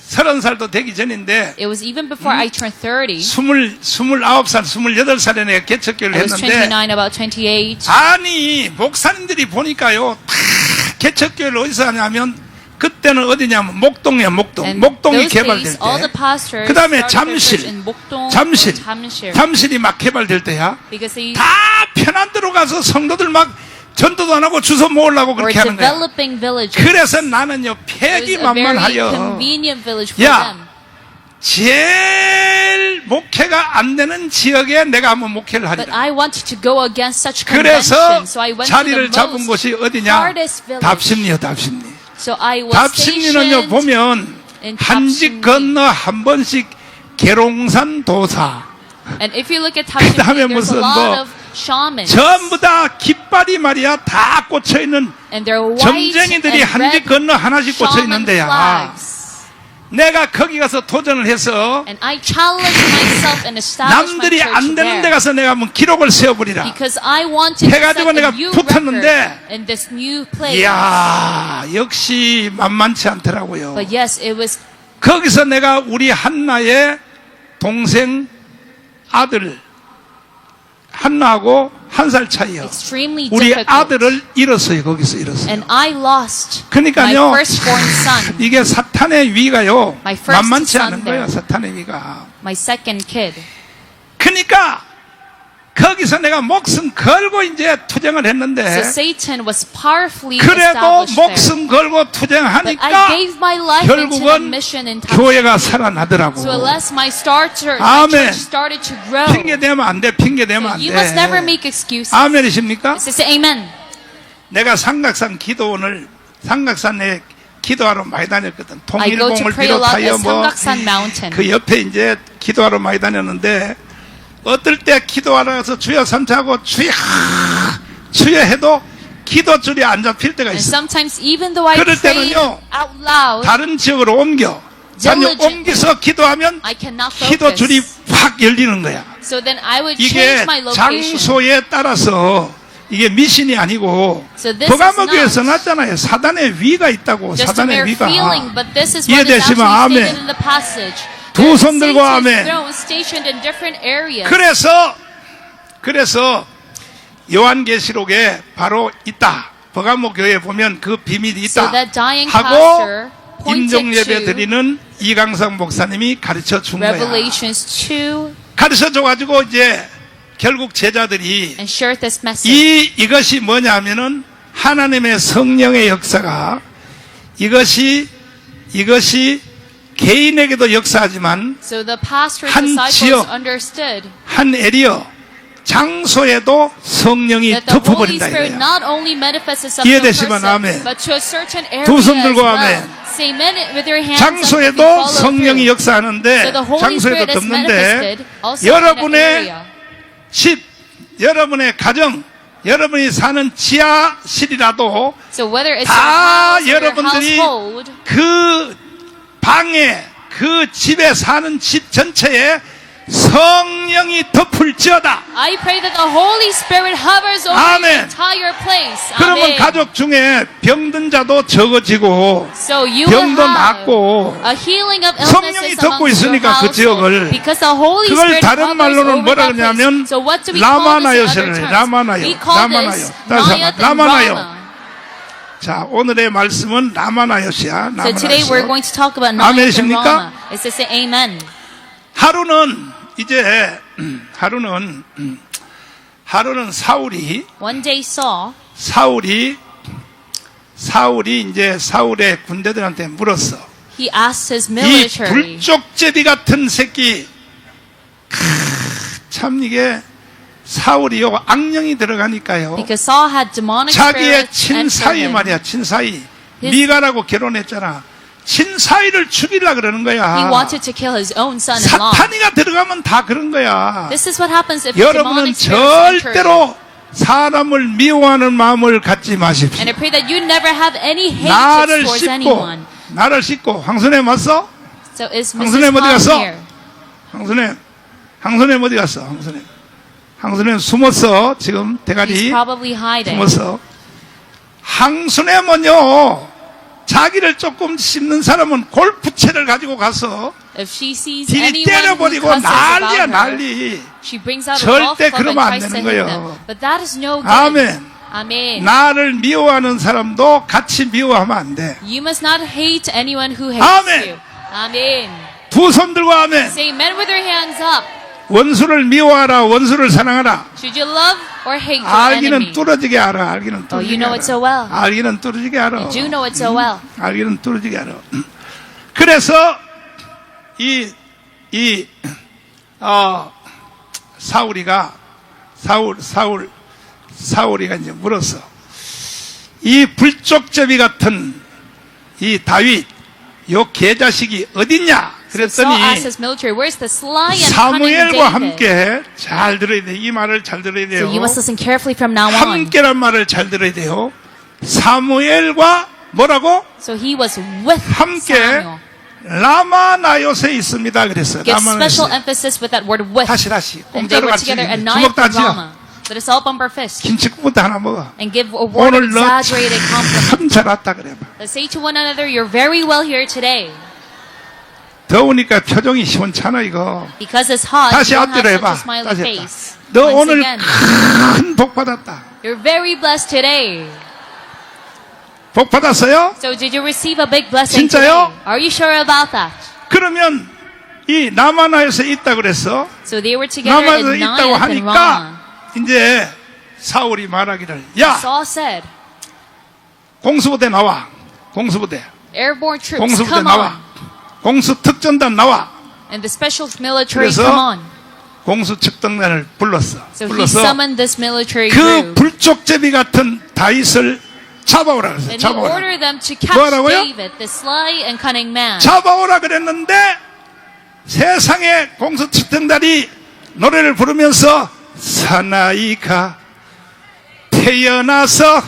30살도 되기 전인데 It was even before I turned 30. 29살, 28살에 내가 개척교회를 I was 했는데 29, about 28. 아니 목사님들이 보니까요 다 개척교회를 어디서 하냐면 그때는 어디냐면 목동이야 목동. And 목동이 those 개발될 days, all the 때 pastors 그 다음에 started their church 잠실 in Mokdong 잠실 or Jamsil. 잠실이 막 개발될 때야 Because they 다 편한 데로 가서 성도들 막 전도도 안 하고 주소 모으려고 were 그렇게 하는 거야. developing villages. 그래서 나는요 It was a very 패기만만하여 convenient village for 야, them. 제일 목회가 이해가 안 되는 지역에 내가 한번 목회를 But 하리라. I wanted to go against such 그래서 conventions, so I went to 자리를 the 잡은 most 곳이 어디냐? hardest village. 답심리요, 답심리. So I was 답심리는요, stationed 보면 in 한 집 답심리. 건너 한 번씩 계룡산 도사. And if you look at 그다음에 Tapsimli, there's a 무슨 lot 뭐 of shamans. 전부 다 깃발이 말이야 다 꽂혀 있는 And they're white 점쟁이들이 and 한 집 red 건너 하나씩 꽂혀 shaman 있는데야. flags. 내가 거기 가서 도전을 해서 And I challenged myself and established my 남들이 안 church 되는 데 there. 가서 내가 한번 기록을 세워버리라. Because I wanted to set 해가지고 내가 a new 붙었는데, record in this new place. 이야, 역시 만만치 않더라고요. But yes, it was 거기서 내가 우리 한나의 동생 아들, 한나하고 한 살 차이요. extremely 우리 difficult. 아들을 잃었어요. 거기서 잃었어요. And I lost 그러니까요, my firstborn son, 이게 사탄의 위가요. My first 만만치 son 않은 거예요. there. 사탄의 위가. my second kid. 그러니까 거기서 내가 목숨 걸고 이제 투쟁을 했는데, So Satan was powerfully 그래도 established there. 목숨 걸고 But I 투쟁하니까 gave my life into the 결국은 mission in Tapsimli. 교회가 살아나더라고. So unless my my 아멘. church started to grow. 핑계 대면 안 돼. 핑계 대면 안 You must never 돼. make excuses. 아멘이십니까? Let's say amen. 내가 삼각산 기도원을 삼각산에 기도하러 많이 다녔거든. I go to 통일봉을 pray a lot 비롯하여 at 뭐 Samgaksan Mountain. 그 옆에 이제 기도하러 많이 다녔는데, 어떨 때 기도하러 가서 주여 삼차하고 주여 해도 기도줄이 안 잡힐 때가 And 있어. sometimes even though I 그럴 prayed 때는요, out loud, 다른 지역으로 옮겨. 아니, Diligently. 옮겨서 기도하면 I cannot 기도줄이 focus. 확 열리는 거야. So then I would 이게 change my location. 장소에 따라서 이게 미신이 아니고, So this is 버가모교에서 not 났잖아요. 사단의 위가 있다고. Just a 사단의 mere 위가. feeling, but this is what is 이해되시면 actually 아멘. stated in the passage. 두 There is 손 들고 Satan's 아멘. throne stationed in different areas. 그래서 요한계시록에 바로 있다. 버가모 교회에 보면 그 비밀이 있다. So that dying 하고 pastor pointed 임종예배 to 드리는 이강성 목사님이 가르쳐 준 거야. Revelations 2 가르쳐 줘가지고 이제 결국 제자들이 and shared this message. 이것이 뭐냐 하면은 하나님의 성령의 역사가 이것이 개인에게도 역사하지만 So the pastor 한 and disciples 지역, understood 한 에리어 장소에도 성령이 that the Holy 덮어버린다 Spirit 이거야. not only manifests itself to a 이해되시면 person, 아멘. but to a certain area 두 손 as 들고 well. 아멘. Say amen with your hands up if you 장소에도 follow 성령이 through. 역사하는데 So the Holy 장소에도 Spirit is 덮는데 manifested also in an 여러분의 area. 집, 여러분의 가정, 여러분이 사는 지하실이라도 So whether it's 다 your house or your 여러분들이 household, 그 방에 그 집에 사는 집 전체에 성령이 덮을지어다. I pray that the Holy Spirit hovers over 아멘. the entire place. 그러면 Amen. 가족 중에 병든 자도 적어지고 So you 병도 will have 낫고 a healing of 성령이 illnesses 덮고 amongst your 있으니까 그 household 지역을 because the Holy 그걸 Spirit 다른 hovers 말로는 over 뭐라 that 그러냐면 place. So what do we call this in 라마나요시를 other terms? 라마나요. We call 라마나요. this 다시 Nayat 한번 and 라마나요. Rama. 자, 오늘의 말씀은 라마나요시야. So today we're going to talk about Nayat and 아멘이십니까? Rama. It's to say amen. 하루는 이제 하루는 사울이 One day Saul 이제 사울의 군대들한테 물었어. he asked his 이 military, 불쪽제비 같은 새끼, 참 이게 사울이요 악령이 들어가니까요. because Saul had demonic 자기의 spirits enter 친사이 him. 말이야, 친사이. His- 미가라고 결혼했잖아. 친사이를 죽이려 그러는 He 거야. wanted to kill his own son-in-law. 사탄이가 들어가면 다 그런 거야. This is what happens if 여러분은 demonic spirits enter you. 절대로 사람을 미워하는 마음을 갖지 마십시오. And I pray that you never have any hatred 나를 towards 씹고 anyone. 황순애 왔어? So is 황순애 Mrs. 어디 Mom 갔어? here? 황순애 어디 갔어? 황순애 숨었어. 지금 She's 대가리 probably hiding. 숨었어. 황순애면요 자기를 조금 씹는 사람은 골프채를 가지고 가서 If she sees 뒤리 anyone who 때려버리고 cusses 난리야 about her, 난리. she brings out a golf 절대 club and 그러면 안 tries to 되는 hit 거예요. them. But that is no good. 아멘. Amen. 나를 미워하는 사람도 같이 미워하면 안 돼. You must not hate anyone who hates 아멘. you. Amen. 두 손 들고 아멘. Say amen with your hands up. 원수를 미워하라. 원수를 사랑하라. Should you love or hate your 알기는 enemy? 뚫어지게 알아. 알기는 Oh, 뚫어지게 you know 알아. it so well. 알기는 뚫어지게 알아. You do know it so well. 알기는 뚫어지게 알아. 그래서 이 사울이가 이제 물었어. 이 불쪽제비 같은 이 다윗, 요 개자식이 어딨냐? So Saul 그랬더니 asked his military, where's the sly and cunning 사무엘과 David? 함께 잘 들어야 돼. 이 말을 잘 들어야 돼요. So you must listen carefully from now on. 함께란 말을 잘 들어야 돼요. 사무엘과 뭐라고? So he was with 함께 Samuel. 라마나요스에 있습니다. 그랬어요. Give special 라마나요스. emphasis with that word with. 다시 And they 공짜로 were 같이 together at 주먹 Naioth 다 and 쥐어. Ramah. Let us all bump our fists 김치국부터 하나 먹어. and give a word of 오늘 너 exaggerated compliment. 참 잘 왔다 그래봐. Let's say to one another, you're very well here today. 더우니까 표정이 시원찮아 이거. Because it's hot, 다시 you don't have 앞뒤로 such a 해봐. smiley 다시 face. 했다. 너 Once 오늘 again, 큰 복 받았다. you're very blessed today. 복 받았어요? So did you receive a big blessing 진짜요? today? Are you sure about that? 그러면 이 라마나요스에 있다 그랬어. So they were together 라마나요스에 in 있다고 Naioth and Ramah. 하니까 이제 사울이 말하기를 야 Saul said, 공수부대 나와. 공수부대. airborne troops, 공수부대 come 나와. on. 공수특전단 나와. And the special military, 그래서 come on. 공수특전단을 불렀어. So he 불러서 summoned this military 그 group. 불쪽제비 같은 다윗을 잡아오라 그랬어. And he 잡아오라. ordered them to catch 뭐라고요? David, the sly and cunning man. 잡아오라 그랬는데 세상에 공수특전단이 노래를 부르면서 사나이가 태어나서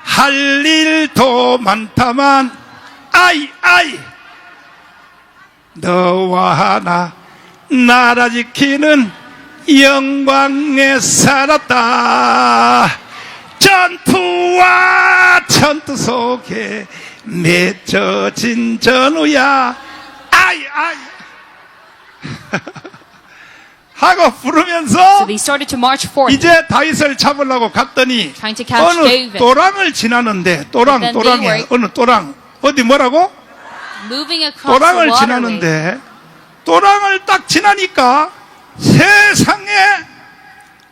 할 일도 많다만 아이 너와 나 나라 지키는 영광에 살았다. 전투와 전투 속에 맺혀진 전우야 아이 하고 부르면서 So they started to march forth. 이제 다윗을 잡으려고 갔더니 Trying to catch 어느 David. 또랑을 지나는데 But then they 또랑에 were- 어느 또랑 어디 뭐라고? Moving across the 또랑을 waterway. 지나는데 또랑을 딱 지나니까 세상에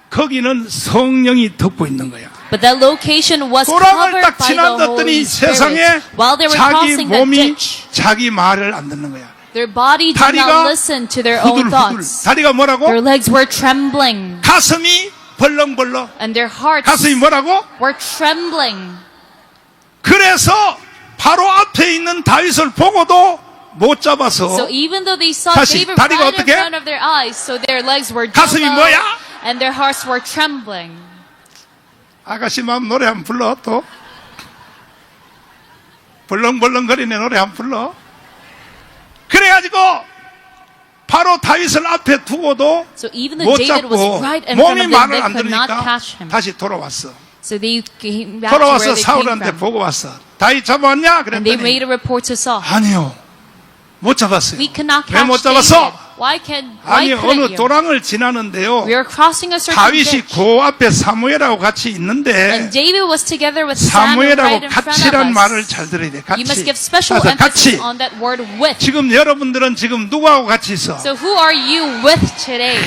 거기는 성령이 덮고 있는 거야. But that location was 또랑을 covered 딱 by the Holy 지나갔더니 세상에 Spirit. While they were 자기 crossing that 몸이 ditch, 자기 말을 안 듣는 거야. their body did 다리가 not listen to their own 후들후들. thoughts. 다리가 뭐라고? Their legs were trembling, 가슴이 벌렁벌렁. and their hearts 가슴이 뭐라고? were trembling. 그래서 바로 앞에 있는 다윗을 보고도 못 잡아서 So even though they saw 다시, David 다리가 right in 어떻게? front of their eyes, so their legs were 가슴이 jumbled, 뭐야? and their hearts were trembling. 아가씨 마음 노래 한번 불러 또 벌렁벌렁거리네 노래 한번 불러. 그래가지고 바로 다윗을 앞에 두고도 So even though 못 David was 잡고 right in front 몸이 of them, 말을 they 안 could not 들으니까 catch him. 다시 돌아왔어. So they came back to where 돌아와서 they came 사울한테 from. 보고 왔어. 다윗 잡아왔냐? And they 그랬더니 made a report to Saul. 아니요 못 잡았어요. We could not 왜 못 catch David. 잡았어? Why 아니 couldn't 어느 you? 또랑을 지나는데요. We are crossing a certain 다윗이 ditch. 그 앞에 사무엘하고 같이 있는데 And David was together with Samuel 사무엘하고 right in front of 같이란 말을 us. 잘 들어야 돼. You must 같이. give special 그래서 emphasis 같이. on that word with. 지금 여러분들은 지금 누구하고 같이 있어? So who are you with today?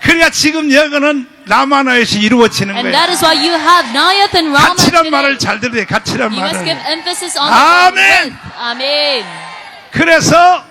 그래야 지금 여기는 라마나에서 이루어지는 And 거야. that is why you have Naioth and Ramah 같이란 today. 말을 잘 들어야 돼. 같이란 You must give 말을. emphasis on the word 아멘. with. Amen. 그래서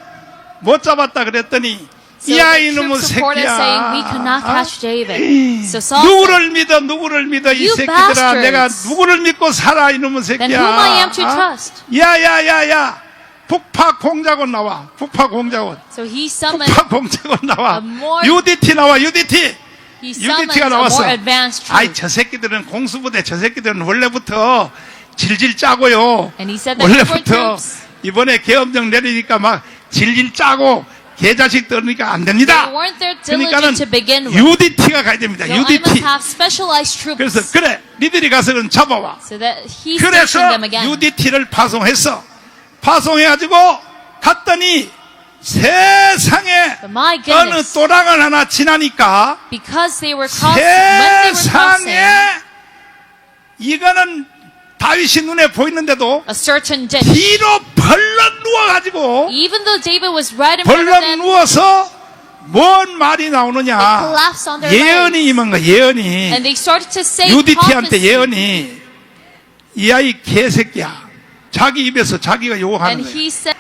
못 잡았다 그랬더니 So 이 the 아이놈의 troops supported saying, we could not 새끼야. catch David. So Saul said, 누구를 믿어 누구를 믿어 이 You 새끼들아 bastards. 내가 누구를 믿고 살아 이놈의 새끼야. Then whom I am to trust? 야야야야 북파 공작원 나와. 북파 공작원. So he summoned, 북파 공작원 나와. A more- UDT 나와 UDT. he summoned UDT가 a 나왔어. more advanced troop. 아이 저 새끼들은 공수부대 저 새끼들은 원래부터 질질 짜고요. And he said that airborne 원래부터 troops, 이번에 계엄령 내리니까 막 질질 짜고 개자식 떠니까 안 됩니다. they weren't there 그러니까는 diligent to begin with. UDT가 가야 됩니다. So I must UDT. have specialized troops. 그래서 그래 니들이 가서는 잡아와. So that he 그래서 stationed them again. UDT를 파송했어. 파송해가지고 갔더니 세상에 But my 어느 goodness, 또랑을 하나 지나니까 because they were crossing, when they were crossing 세상에 이거는 다윗이 눈에 보이는데도 a certain ditch, 뒤로 벌렁 누워가지고 even though David was right in front of 벌렁 them, 누워서 뭔 말이 they 나오느냐 collapsed on their 예언이 legs. 임한 거야 예언이 And they started to say UDT한테 prophecy. 예언이 이 아이 개새끼야 자기 입에서 자기가 요구하는 And 거야 he said,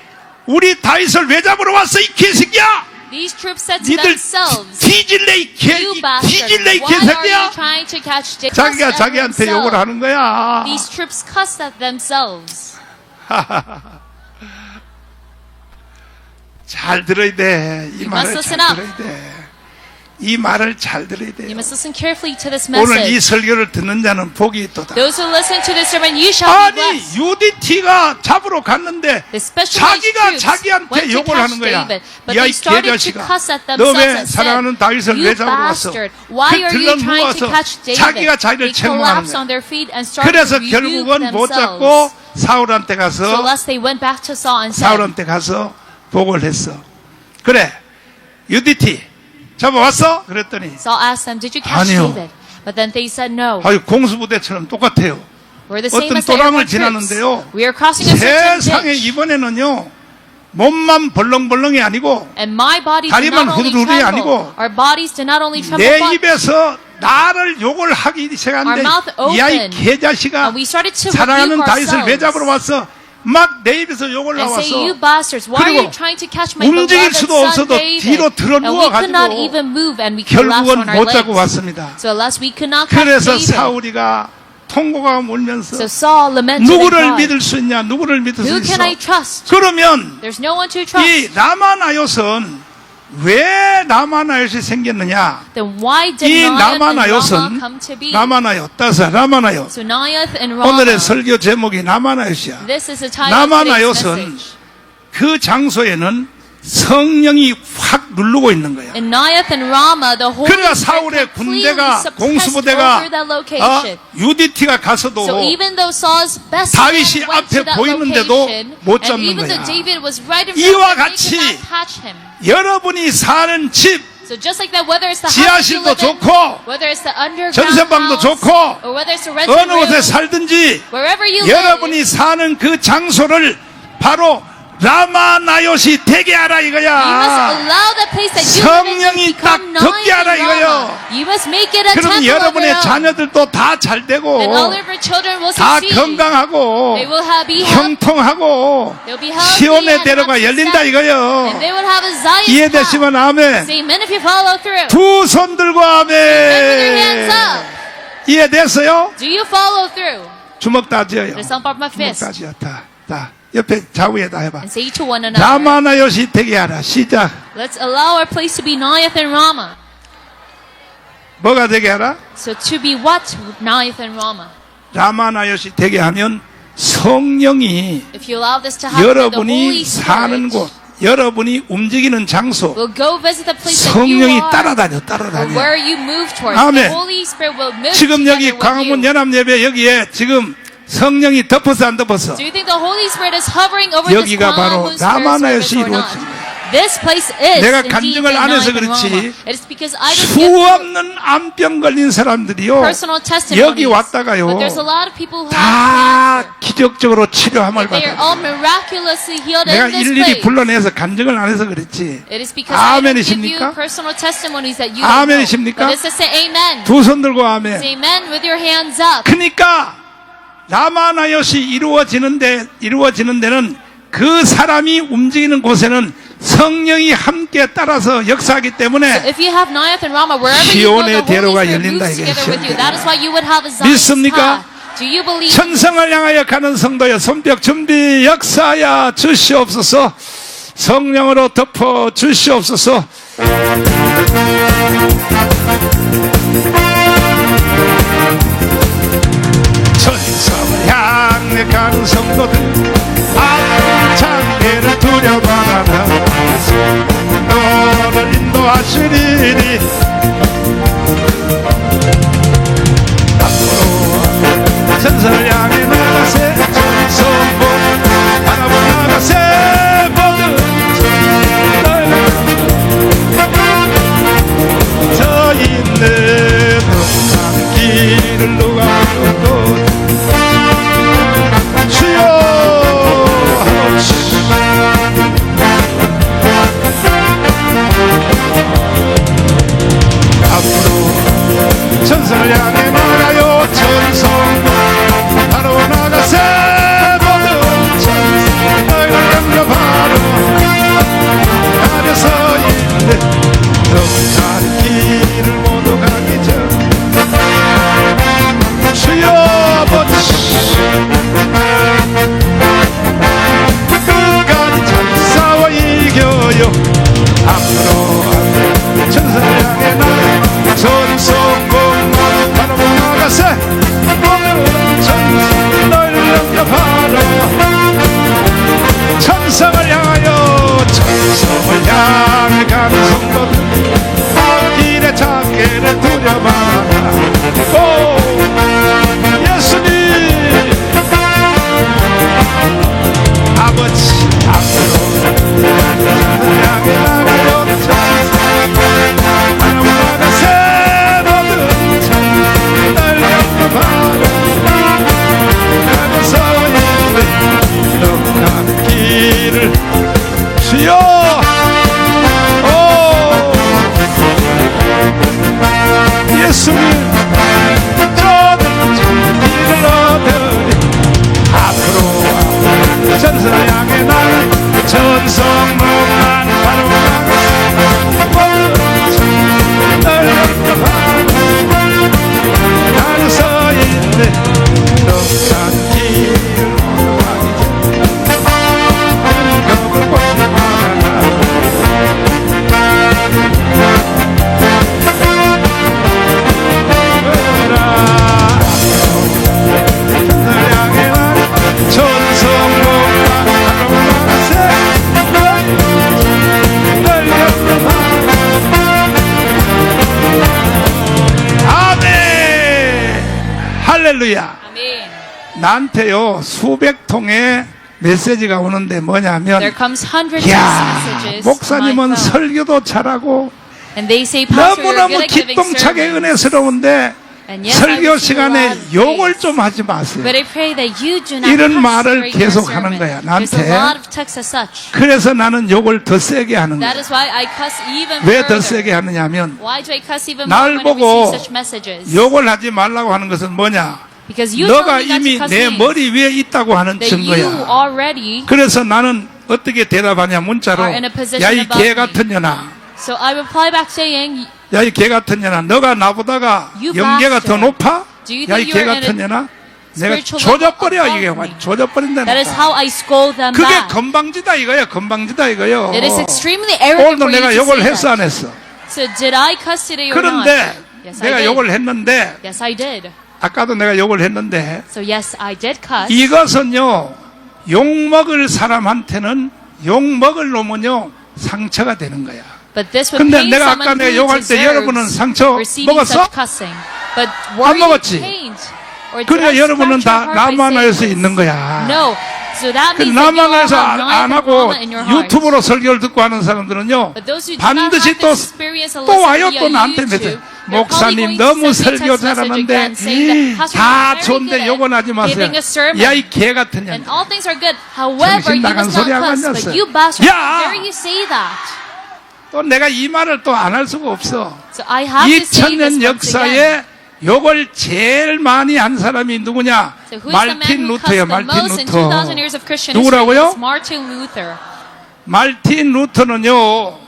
우리 다윗을 왜 잡으러 왔어 이 개새끼야? These troops said to 니들 themselves, 뒤질래 이 "You bastard, 뒤질래 이 why are you 개새끼야? trying to catch David?" 자기가 자기한테 욕을 하는 거야. These troops cussed at themselves. 잘 들어야 돼. 이 You 말을 must 잘 listen up. 들어야 돼. 이 말을 잘 들어야 돼. You must listen carefully to this 오늘 이 message. 설교를 듣는 자는 복이 있도다. Those who listen to this sermon, you shall be 아니 blessed. UDT가 잡으러 갔는데 The specialized 자기가 troops 자기한테 went to 욕을 catch 하는 거야. David, but 야 they 이 started to 개자식아, cuss at 너 themselves 왜 and 사랑하는 said, 다윗을 "You 왜 잡으러 왔어?" bastard, why are you 들러 trying to 누워서 catch David?" 자기가 자기를 They 책망하는 collapsed 거야. on their feet and started 그래서 to rebuke 결국은 못 잡고 themselves. 사울한테 So 가서 lest they went back to Saul and said, 사울한테 가서 보고를 했어. 그래 UDT 잡아왔어? 그랬더니 Saul asked them, "Did you catch 아니요. David?" But then they said no. 아유 공수부대처럼 똑같아요. We're the same 어떤 as the 또랑을 airborne troops. 지나는데요. We are crossing a certain 세상에 ditch. 이번에는요 몸만 벌렁벌렁이 아니고 And my body did 다리만 not only 후들후들이 tremble. 아니고 Our bodies did not only tremble, 내 but 입에서 나를 욕을 하기 시작하는데 Our mouth 야이 opened. 개자식아 And we started to 사랑하는 rebuke 다윗을 왜 ourselves. 잡으러 왔어? 막 내 입에서 욕을 and say, "You 나왔어. bastards, why are you 그리고 trying to catch my 움직일 beloved 수도 son 없어도 David?" 뒤로 들어 And we could not 누워가지고 even move, and we collapsed 결국은 on our 못 잡고 legs. 왔습니다. So alas, we could not catch 그래서 David. 사울이가 통곡하고 울면서 So Saul lamented and 누구를 cried, 믿을 수 있냐? 누구를 믿을 수 "Who can I 있어? trust? 그러면 There's no one to 이 trust." 라마나요선 왜 라마나요시 생겼느냐? Then why did 이 Naioth and Rama 라마나요선 come to be? 라마나요 따서 라마나요 So Naioth and Rama. 오늘의 설교 제목이 라마나요시야. This is the title of today's 라마나요선 message. 그 장소에는 성령이 확 누르고 있는 거야. In Naioth and Rama, the Holy 그러나 Spirit 사울의 completely 군대가 suppressed 공수부대가 over that location. UDT가 가서도 So even though Saul's best 다윗이 man went to 앞에 that 보이는데도 location, 못 and 잡는 even though 거야. David was right in front 이와 of them, they 같이 could not catch him. 여러분이 사는 집 So just like that, whether it's the house you 지하실도 live in, 좋고 whether it's the underground 전세방도 house, 좋고 or whether it's the rented 어느 곳에 room, 살든지 wherever you live, 여러분이 사는 그 장소를 바로 라마나요시 되게 하라 you must 이거야. allow the place that you live in 성령이 to become 딱 듣게 Naioth 하라 and 이거요. Rama. You must make it a 그럼 temple of your 여러분의 own. 자녀들도 다 잘 되고 Then all of your children will 다 succeed. 건강하고 They will be healthy. 형통하고 They'll be healthy 시온의 and 대로가 have 열린다 success. 이거요. And they will have a Zion's path. 이해되시면 아멘. Say amen if you follow through. 두 손 들고 And with your hands 아멘. up. 이해됐어요? Do you follow through? 주먹 다 쥐어요. The thump of my 주먹 fist. 다 쥐어. 다. 옆에 좌우에다 해봐. And say to one another. 라마나요시 되게 하라. 시작. Let's allow our place to be Naioth and Rama. 뭐가 되게 하라? So to be what? Naioth and Rama. 라마나요시 되게 하면 성령이 If you allow this to happen, the Holy 여러분이 사는 Spirit 곳, 여러분이 움직이는 장소, will go visit the place that you 성령이 are. 따라다녀, Or 따라다녀. where you move towards. 아멘. The Holy Spirit will move 지금 together 여기 with 광화문 you. 연합예배 여기에 지금 성령이 덮어서 안 덮어서? Do you think the Holy Spirit is hovering over this 여기가 바로 광화문 Spirit 라마나요시 service or not? 이루어집니다. This place is 내가 indeed 간증을 안 해서 Naioth and 그렇지. Rama. It is because I don't give 수없는 암병 걸린 사람들이요 personal testimonies. 여기 왔다가요 But there's a lot of people who have 다 cancer. 기적적으로 치료함을 They are 받아요. all miraculously healed 내가 in this 일일이 place. 불러내서 간증을 안 해서 그렇지. It is because I don't give 아멘이십니까? you personal testimonies that you don't know. 아멘이십니까? But it says say amen. 두 손 들고 아멘. Say amen with your hands up. 그러니까 라마나요시 이루어지는 데는 그 사람이 움직이는 곳에는 성령이 함께 따라서 역사하기 때문에 If you have Naioth and Rama, wherever you go, 시온의 the 대로가 Holy Spirit 열린다, moves 이게 together with you. 시온의 That is why you would have a Zion's 믿습니까? path. Do you believe? 천성을 향하여 가는 성도여 손뼉 준비 역사하여 주시옵소서. 성령으로 덮어 주시옵소서. 천성을 향해 가는 성도들 장애를 두려워하라. 너를 인도하시리니 앞으로 천성을 향해 나가세. 천성보 바라보 나가세. 모든 저 있는 한 길을 누가 걷고 주여 앞으로 천성을 향해 나가요. 천성 바로 나가세. 모든 천성 너희를 영접하러 예수님 저들 길을 얻으리 앞으로 전선을 향해 나는 전성문만 바로 난 서있네 넉산 길을 할렐루야. Amen. 나한테요 수백 통의 메시지가 오는데 뭐냐면 There comes hundreds of 야 messages to my 목사님은 phone. 설교도 잘하고 And they say, Pastor, you're 너무너무 good at giving 기똥차게 sermons. 은혜스러운데 And yes, I 설교 receive a 시간에 lot of 욕을 praise. 좀 하지 마세요. But I pray that you do not 이런 cuss 말을 during your 계속 하는 sermon. 거야, There's a 나한테. lot of texts as such. 그래서 나는 욕을 더 세게 하는 That 거야. is why I cuss even 왜 더 further. 세게 하느냐면 Why do I cuss even 날 more when I 보고 receive such messages? 욕을 하지 말라고 하는 것은 뭐냐? Because you tell 너가 me not to 이미 cuss 내 me. 머리 위에 있다고 하는 That you 증거야. already 그래서 나는 어떻게 대답하냐 문자로 are in a position 야 이 above 개 me. 같은 년아 So I reply back saying, 야 이 개 같은 년아 너가 나보다가 You 영계가 더 bastard. 높아? Do you 야 이 think 개 you're in 같은 a 년아 내가 spiritual 조져버려 level 이게 above me? 조져버린다니까 that is how I scold them 그게 back. 건방지다 이거야 건방지다 이거요 It is extremely arrogant 오늘도 for you 내가 to 욕을 say 했어 안 that. 했어 So did I cuss today or not? 그런데 Yes, I 내가 did. 욕을 했는데 Yes, I did. 아까도 내가 욕을 했는데 So yes, I did cuss. 이것은요 욕먹을 사람한테는 욕먹을 놈은요 상처가 되는 거야 But this would 근데 pain 내가 someone 아까 내가 who 욕할 때 deserves 여러분은 상처 receiving 먹었어? such cussing. But were you 먹었지? pained? Or did 그래 I 여러분은 scratch your 다 heart by 나만 saying 해서 this? 있는 거야 No. So that 그 means that you 나만 all 해서 have 안 knife and 하고 trauma in your heart. 유튜브로 설교를 듣고 하는 사람들은요 But those who do not 반드시 have 또, this experience and 또 listen 와요 via 또 나한테 YouTube, 메시지 they're probably 목사님 going to 너무 send me a 설교 text message 잘하는데 again saying that, Pastor, 다 you're very 좋은데 good 욕은 하지 at 마세요 giving a sermon. 야 이 개 같은 년 And all things are good. However, 정신 you 나간 must 소리 not 하고 cuss. 앉았어. But you bastard, 야! how dare you say that? 또 내가 이 말을 또 안 할 수가 없어 So I have to say 2000년 this once again. 역사에 욕을 제일 많이 한 사람이 누구냐 So who is the man 말틴 who 루터야 cussed the 말틴 most in 루터 2000 years of Christian history? 누구라고요? It's Martin Luther. 말틴 루터는요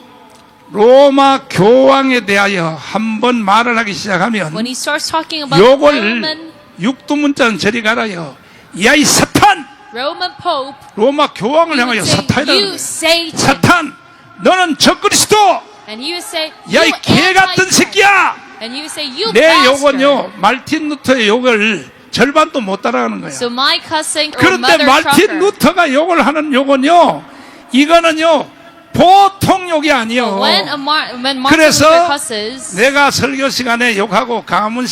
로마 교황에 대하여 한번 말을 하기 시작하면 When he starts talking about 욕을 Roman 육두문자는 저리 가라요 야 이 사탄 Pope, 로마 교황을 he 향하여 would say, 사탄이라는 you 거예요 Satan. 사탄 너는 적그리스도 And he would say, 야 you 이 개 같은 Antichrist. 새끼야 And he would say, you 내 bastard. 욕은요 말틴 루터의 욕을 절반도 못 따라가는 거예요 So my cussing or 그런데 mother 말틴 trucker. 루터가 욕을 하는 욕은요 이거는요 보통 욕이 아니에요 When Martin 그래서 Luther cusses, 내가 설교 시간에 욕하고 강화문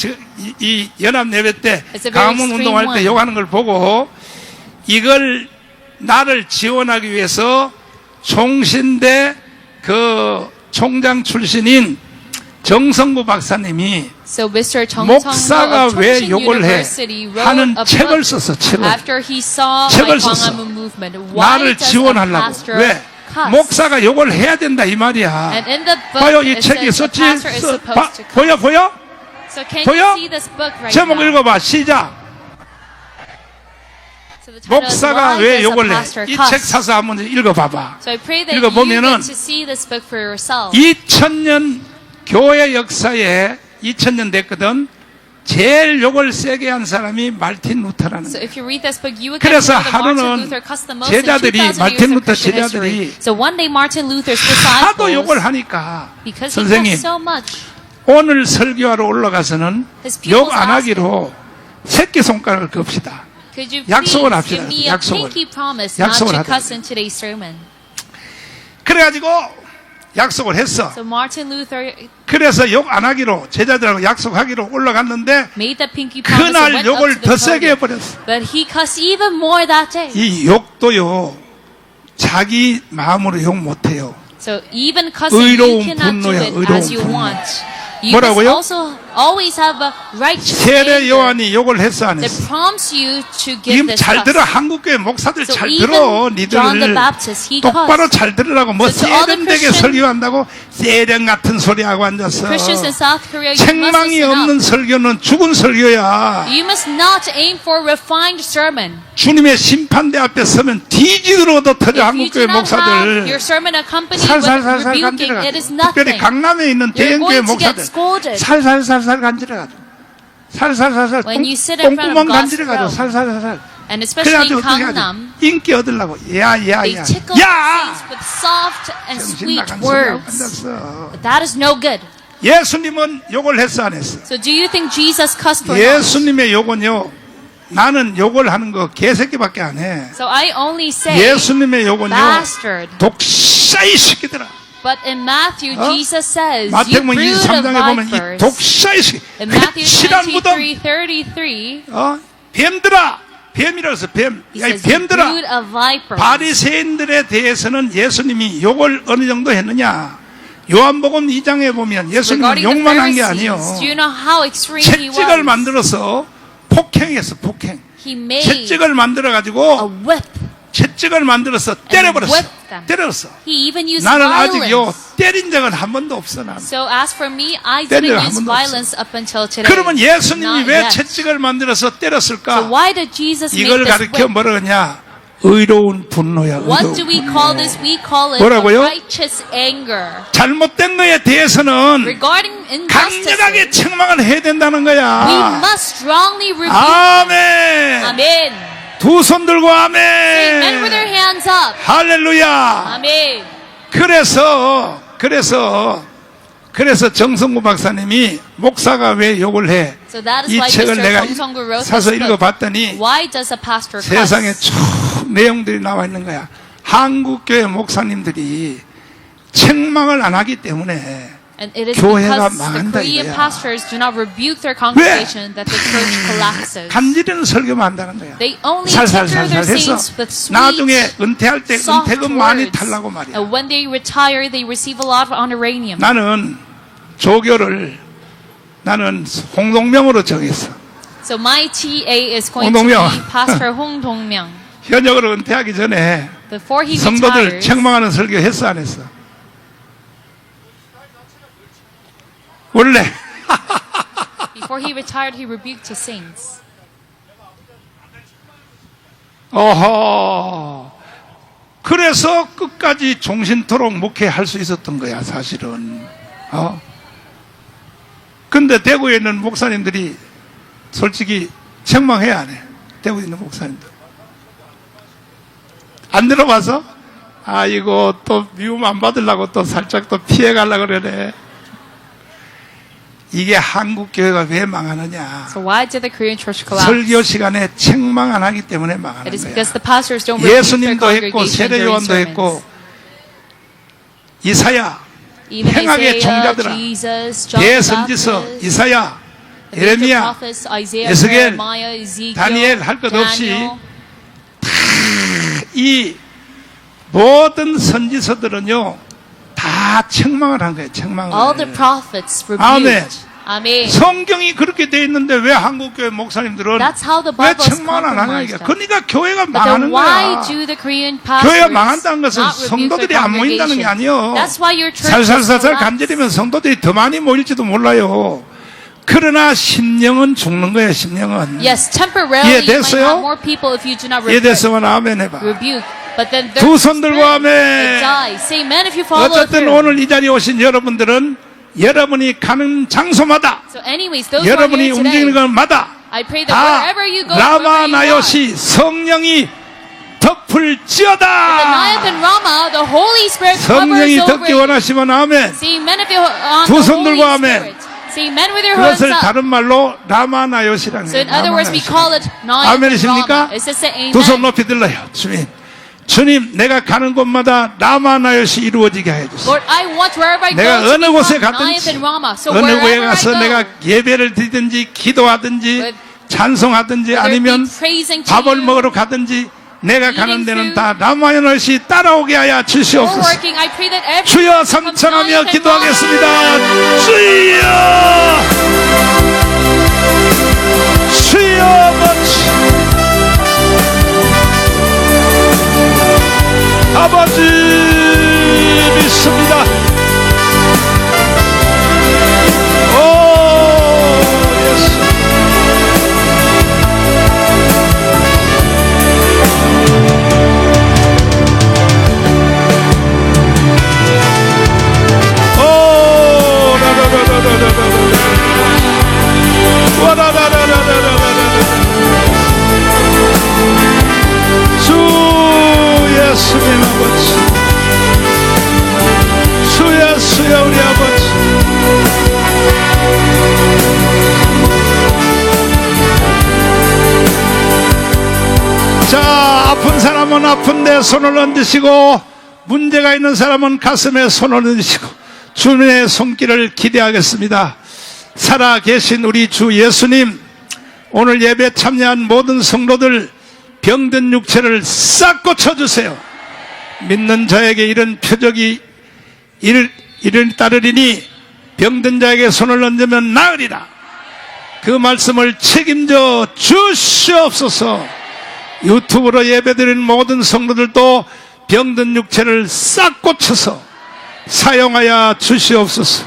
이 연합 예배 때 It's a very 강화문 extreme 운동할 때 one. 욕하는 걸 보고 이걸 나를 지원하기 위해서 총신대 그 총장 출신인 정성구 박사님이 so Mr. Chong 목사가 of 왜 Chongqing 욕을 해 University wrote 하는 a 책을 book 썼어 책을 after he saw 책을 my 썼어. Gwanghwamun movement. Why 나를 does a 지원하려고 pastor 왜 cuss? 목사가 욕을 해야 된다 이 말이야 And in the book, 봐요 이 it 책이 says 있었지 the pastor is supposed to cuss. 보여 So can 보여? you see this book right 제목 now? 읽어봐 시작 So the title is 목사가 Why 왜 Does a 욕을 Pastor 해? 이 Cuss? 책 사서 한번 읽어봐봐. So I pray that 읽어보면은 you get to see this book for yourself. 2000년 교회 역사에 2000년 됐거든. 제일 욕을 세게 한 사람이 말틴 루터라는 So 거야. if you read this book, you would get 그래서 to know that Martin 하루는 Luther cussed the most in 제자들이 2000 말틴 years of 루터 Christian 제자들이 history. So one day Martin Luther's 하도 disciples, 욕을 하니까 because he 선생님 cussed so much, 오늘 설교하러 올라가서는 His pupils 욕 안 하기로 새끼손가락을 겁시다. could you 약속을 please 합시다. give me a 약속을. pinky promise not 약속을 to 하자. cuss in today's sermon? 그래가지고 약속을 했어. So Martin Luther 그래서 욕 안 하기로 제자들하고 약속하기로 올라갔는데 made the pinky promise and 그날 went up 욕을 to the 더 세게 podium. 해버렸어. But he cussed even more that day. 이 욕도요 자기 마음으로 욕 못해요. So even cussing, you 의로운 cannot do 분노야, it 의로운 as you 분노. want. You must 뭐라고요? also always have a righteous 세례 anger 요한이 욕을 했어 안 that 했어? prompts you to give 지금 this 잘 들어. cuss. 한국교회 목사들 So 잘 even 들어. John the 니들 Baptist, he 똑바로 cussed. 잘 들으라고. 뭐 So to all the 세련되게 Christian- 설교한다고 세련 같은 소리하고 앉았어. Christians in South Korea, you must 책망이 listen 없는 up. 설교는 죽은 설교야. You must not aim for refined sermon. 주님의 심판대 앞에 서면 뒤지도록도 터져. If you do 한국교회 not have your 목사들 sermon accompanied with 살살살살 rebuking, 간지러가. it is 특별히 nothing. 강남에 있는 You're 대형교회 going to get 목사들 scolded. 살살살살 간지러가. 살살살살 When you sit in front of 똥구멍 God's 간지러가지고 throne. 살살살살. And especially 그래가지고 in 어떻게 하지? Gangnam, 인기 얻으려고 야야야 they tickle the 야 saints with soft and 정신 sweet 나간 소리하고 words. 앉았어. But that is no good. 예수님은 욕을 했어 안 했어? So do you think Jesus cussed or not? 예수님의 욕은요, 나는 욕을 하는 거 개새끼밖에 안 해. So I only say 예수님의 욕은요, bastard. 독사이 새끼들아. But in Matthew, 어? Jesus says, you 마태복음 brood of 23장에 보면 이 vipers. 독사이 새끼, In Matthew 실한 무덤, 23:33, 뱀들아, 뱀이라고 해서 뱀, he 야, 이 says, you 뱀들아. brood of vipers. 바리새인들에 대해서는 예수님이 욕을 어느 정도 했느냐? 요한복음 2장에 보면 예수님은 Regarding the 욕만 한 게 아니요. Pharisees, do you know how extreme he 채찍을 was? 만들어서 폭행했어, 폭행. He made 채찍을 만들어 a 가지고 whip. 채찍을 만들어서 때려버렸어. whipped them. 때렸어. He even used 나는 아직요 violence. 때린 적은 한 번도 없어 나는. So as for me, I 때린 didn't 적은 한 use 번도 violence up until today. 그러면 예수님이 Not 왜 yet. 채찍을 만들어서 So 때렸을까? why did Jesus make 이걸 this 가르쳐 whip? 뭐라 그러냐? 의로운 분노야. What do we 의로운 call 분노. this? We call it 뭐라고요? righteous anger. 잘못된 거에 대해서는 Regarding 강력하게 injustices, 책망을 해야 된다는 we 거야. must strongly rebuke them. 아멘. Amen. 두 손 들고 Men with their 아멘. hands up. 할렐루야. Amen. 그래서 정성구 박사님이 목사가 왜 욕을 해? So that is 이 why 책을 Mr. 내가 Jong Sung-gu wrote 사서 this book. 읽어봤더니 Why does a pastor 세상에 cuss? 쭉 내용들이 나와 있는 거야. 한국교회 목사님들이 책망을 안 하기 때문에 And it is 교회가 because the 망한다 Korean 이거야. pastors do not rebuke their congregation that the church collapses. 간지르는 설교만 한다는 거야. They only tickle their 살살살살 해서 saints with sweet, 나중에 은퇴할 때 soft 은퇴금 많이 words. 달라고 말이야. And when they retire, they receive a lot of honorarium. 나는 조교를 나는 홍동명으로 정했어. So my TA is going to 홍동명. be Pastor Hong Dong-myung. 현역으로 은퇴하기 전에 Before he 성도들 retires, 책망하는 설교 했어 안 했어? 원래 before he retired, he rebuked his saints. 어허. 그래서 끝까지 종신토록 목회할 수 있었던 거야, 사실은. 근데 대구에 있는 목사님들이 솔직히 책망해야 안 해. 대구에 있는 목사님들. 안 들어봐서? 아이고, 또 미움 안 받으려고 또 살짝 또 피해가려고 그러네. 이게 한국 교회가 왜 망하느냐? So why did the Korean church collapse? 설교 시간에 책망 안 하기 때문에 It 망하는 is 거야. because the pastors don't rebuke their 예수님도 했고 congregation 세례 during 요한도 했고 sermons. 이사야, Even 행악의 Isaiah, 종자들아, Jesus, John the 대선지서 Baptist, 이사야, the major 예레미야, prophets, Isaiah, 에스겔, Jeremiah, Ezekiel, 다니엘 할 것 없이 Daniel. 이 모든 선지서들은요 다 책망을 한 거예요. All the 책망을. prophets 아멘. rebuked. Amen. 성경이 그렇게 돼 있는데 왜 한국교회 목사님들은 That's how the 왜 Bible is 책망을 안 하냐 이게. compromised. 그러니까 교회가 But then 망하는 why 거야. do the Korean 교회가 pastors 망한다는 것은 not rebuke 성도들이 their 안 모인다는 게 congregation? 아니에요. That's why your church is 살살살살 collapsed. 간절이면 성도들이 더 많이 모일지도 몰라요. 그러나 심령은 죽는 거예요. 심령은. Yes, temporarily you might 이해됐어요? have more people if you do not 이해됐으면 아멘 해봐. rebuke. But then 두 there's 손 들고 it 아멘. dies. Say amen if you follow 어쨌든 through. 오늘 이 자리에 오신 여러분들은 여러분이 가는 장소마다 So anyways, those who are 여러분이 here today, 움직이는 것마다 I pray that 다 wherever you go, 라마 wherever you are, 나요시 성령이 덮을지어다. Nayath and Rama, the Holy Spirit 성령이 covers over 덮기 you. 원하시면 아멘. Say amen if you're on 두 the 손 Holy 들고 아멘. Spirit. Say amen with your hands 그것을 up. 다른 말로 라마 나요시라는 So in 거예요. other 라마 words, we 나요시. call it Nayath and 아멘이십니까? Rama. It's just an 두 손 amen. 높이 들러요. 주님, 내가 가는 곳마다 라마 나요시 이루어지게 해 주세요. Lord, I want wherever I 내가 go to 어느 곳에 become Nayath 갔든지 and Rama. So 어느 곳에 wherever I 가서 go, 내가 예배를 드리든지 기도하든지 With- 찬송하든지 whether it be 아니면 praising to 밥을 you, 먹으러 가든지 내가 가는 데는 다 라마연 옷이 따라오게 하여 Or 주시옵소서. working, I pray that every 주여 삼창하며 기도하겠습니다. 주여, 주여 아버지 믿습니다. 오 예수. 오 주 예수님 아버지, 주 예수여 우리 아버지, 자, 아픈 사람은 아픈데 손을 얹으시고 문제가 있는 사람은 가슴에 손을 얹으시고 주님의 손길을 기대하겠습니다. 살아계신 우리 주 예수님, 오늘 예배 참여한 모든 성도들 병든 육체를 싹 고쳐주세요. 믿는 자에게 이런 표적이 이를 따르리니 병든 자에게 손을 얹으면 나으리라. 그 말씀을 책임져 주시옵소서. 유튜브로 예배드리는 모든 성도들도 병든 육체를 싹 고쳐서 사용하여 주시옵소서.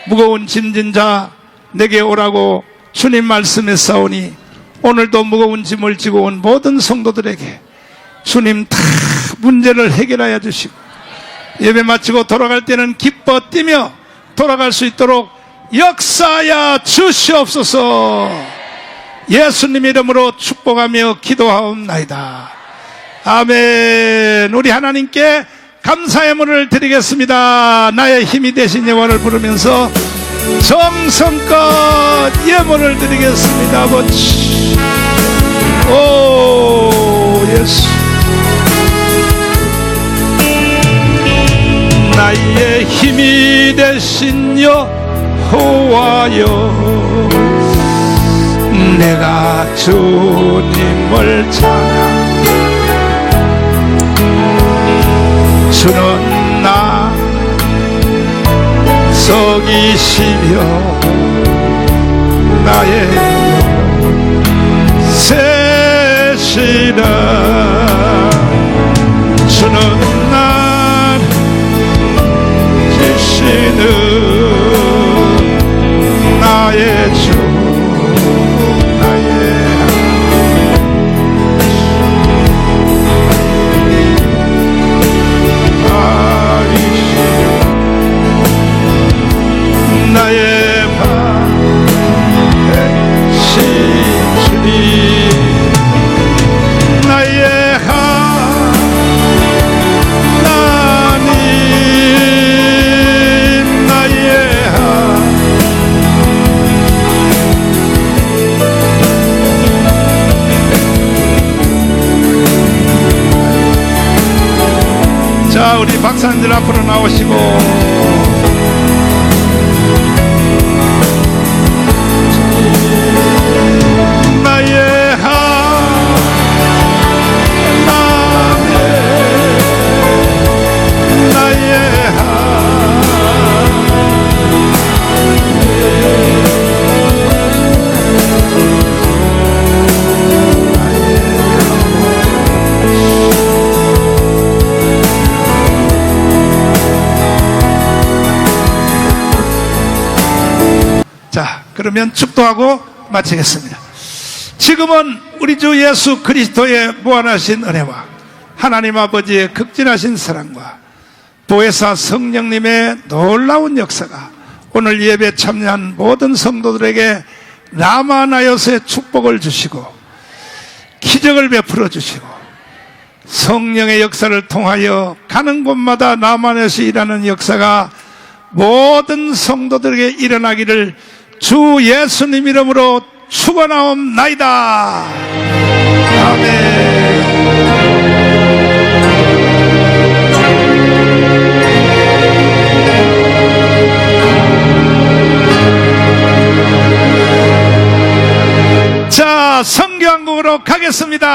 무거운 짐진 자 내게 오라고 주님 말씀했사오니 오늘도 무거운 짐을 지고 온 모든 성도들에게 주님 다 문제를 해결하여 주시고 예배 마치고 돌아갈 때는 기뻐 뛰며 돌아갈 수 있도록 역사하여 주시옵소서. 예수님 이름으로 축복하며 기도하옵나이다. 아멘. 우리 하나님께 감사의 문을 드리겠습니다. 나의 힘이 되신 영원을 부르면서 정성껏 예물을 드리겠습니다. 아버지, 오 예수, 나의 힘이 되신 여호와여, 내가 주님을 찬양. 주는 나 속이시며 나의 세시라. 주는 날 지시는 나의 주, 나의 나의 반시 주님, 나의 하나님, 나의 자, 우리 박사님들 앞으로 나오시고 나의 하나님, 나의 자, 그러면 축도하고 마치겠습니다. 지금은 우리 주 예수 그리스도의 무한하신 은혜와 하나님 아버지의 극진하신 사랑과 보혜사 성령님의 놀라운 역사가 오늘 예배 참여한 모든 성도들에게 라마나요스의 축복을 주시고 기적을 베풀어 주시고 성령의 역사를 통하여 가는 곳마다 라마나요스 일하는 역사가 모든 성도들에게 일어나기를 주 예수님 이름으로 축원하옵나이다. 아멘. 자, 성경한국으로 하겠습니다.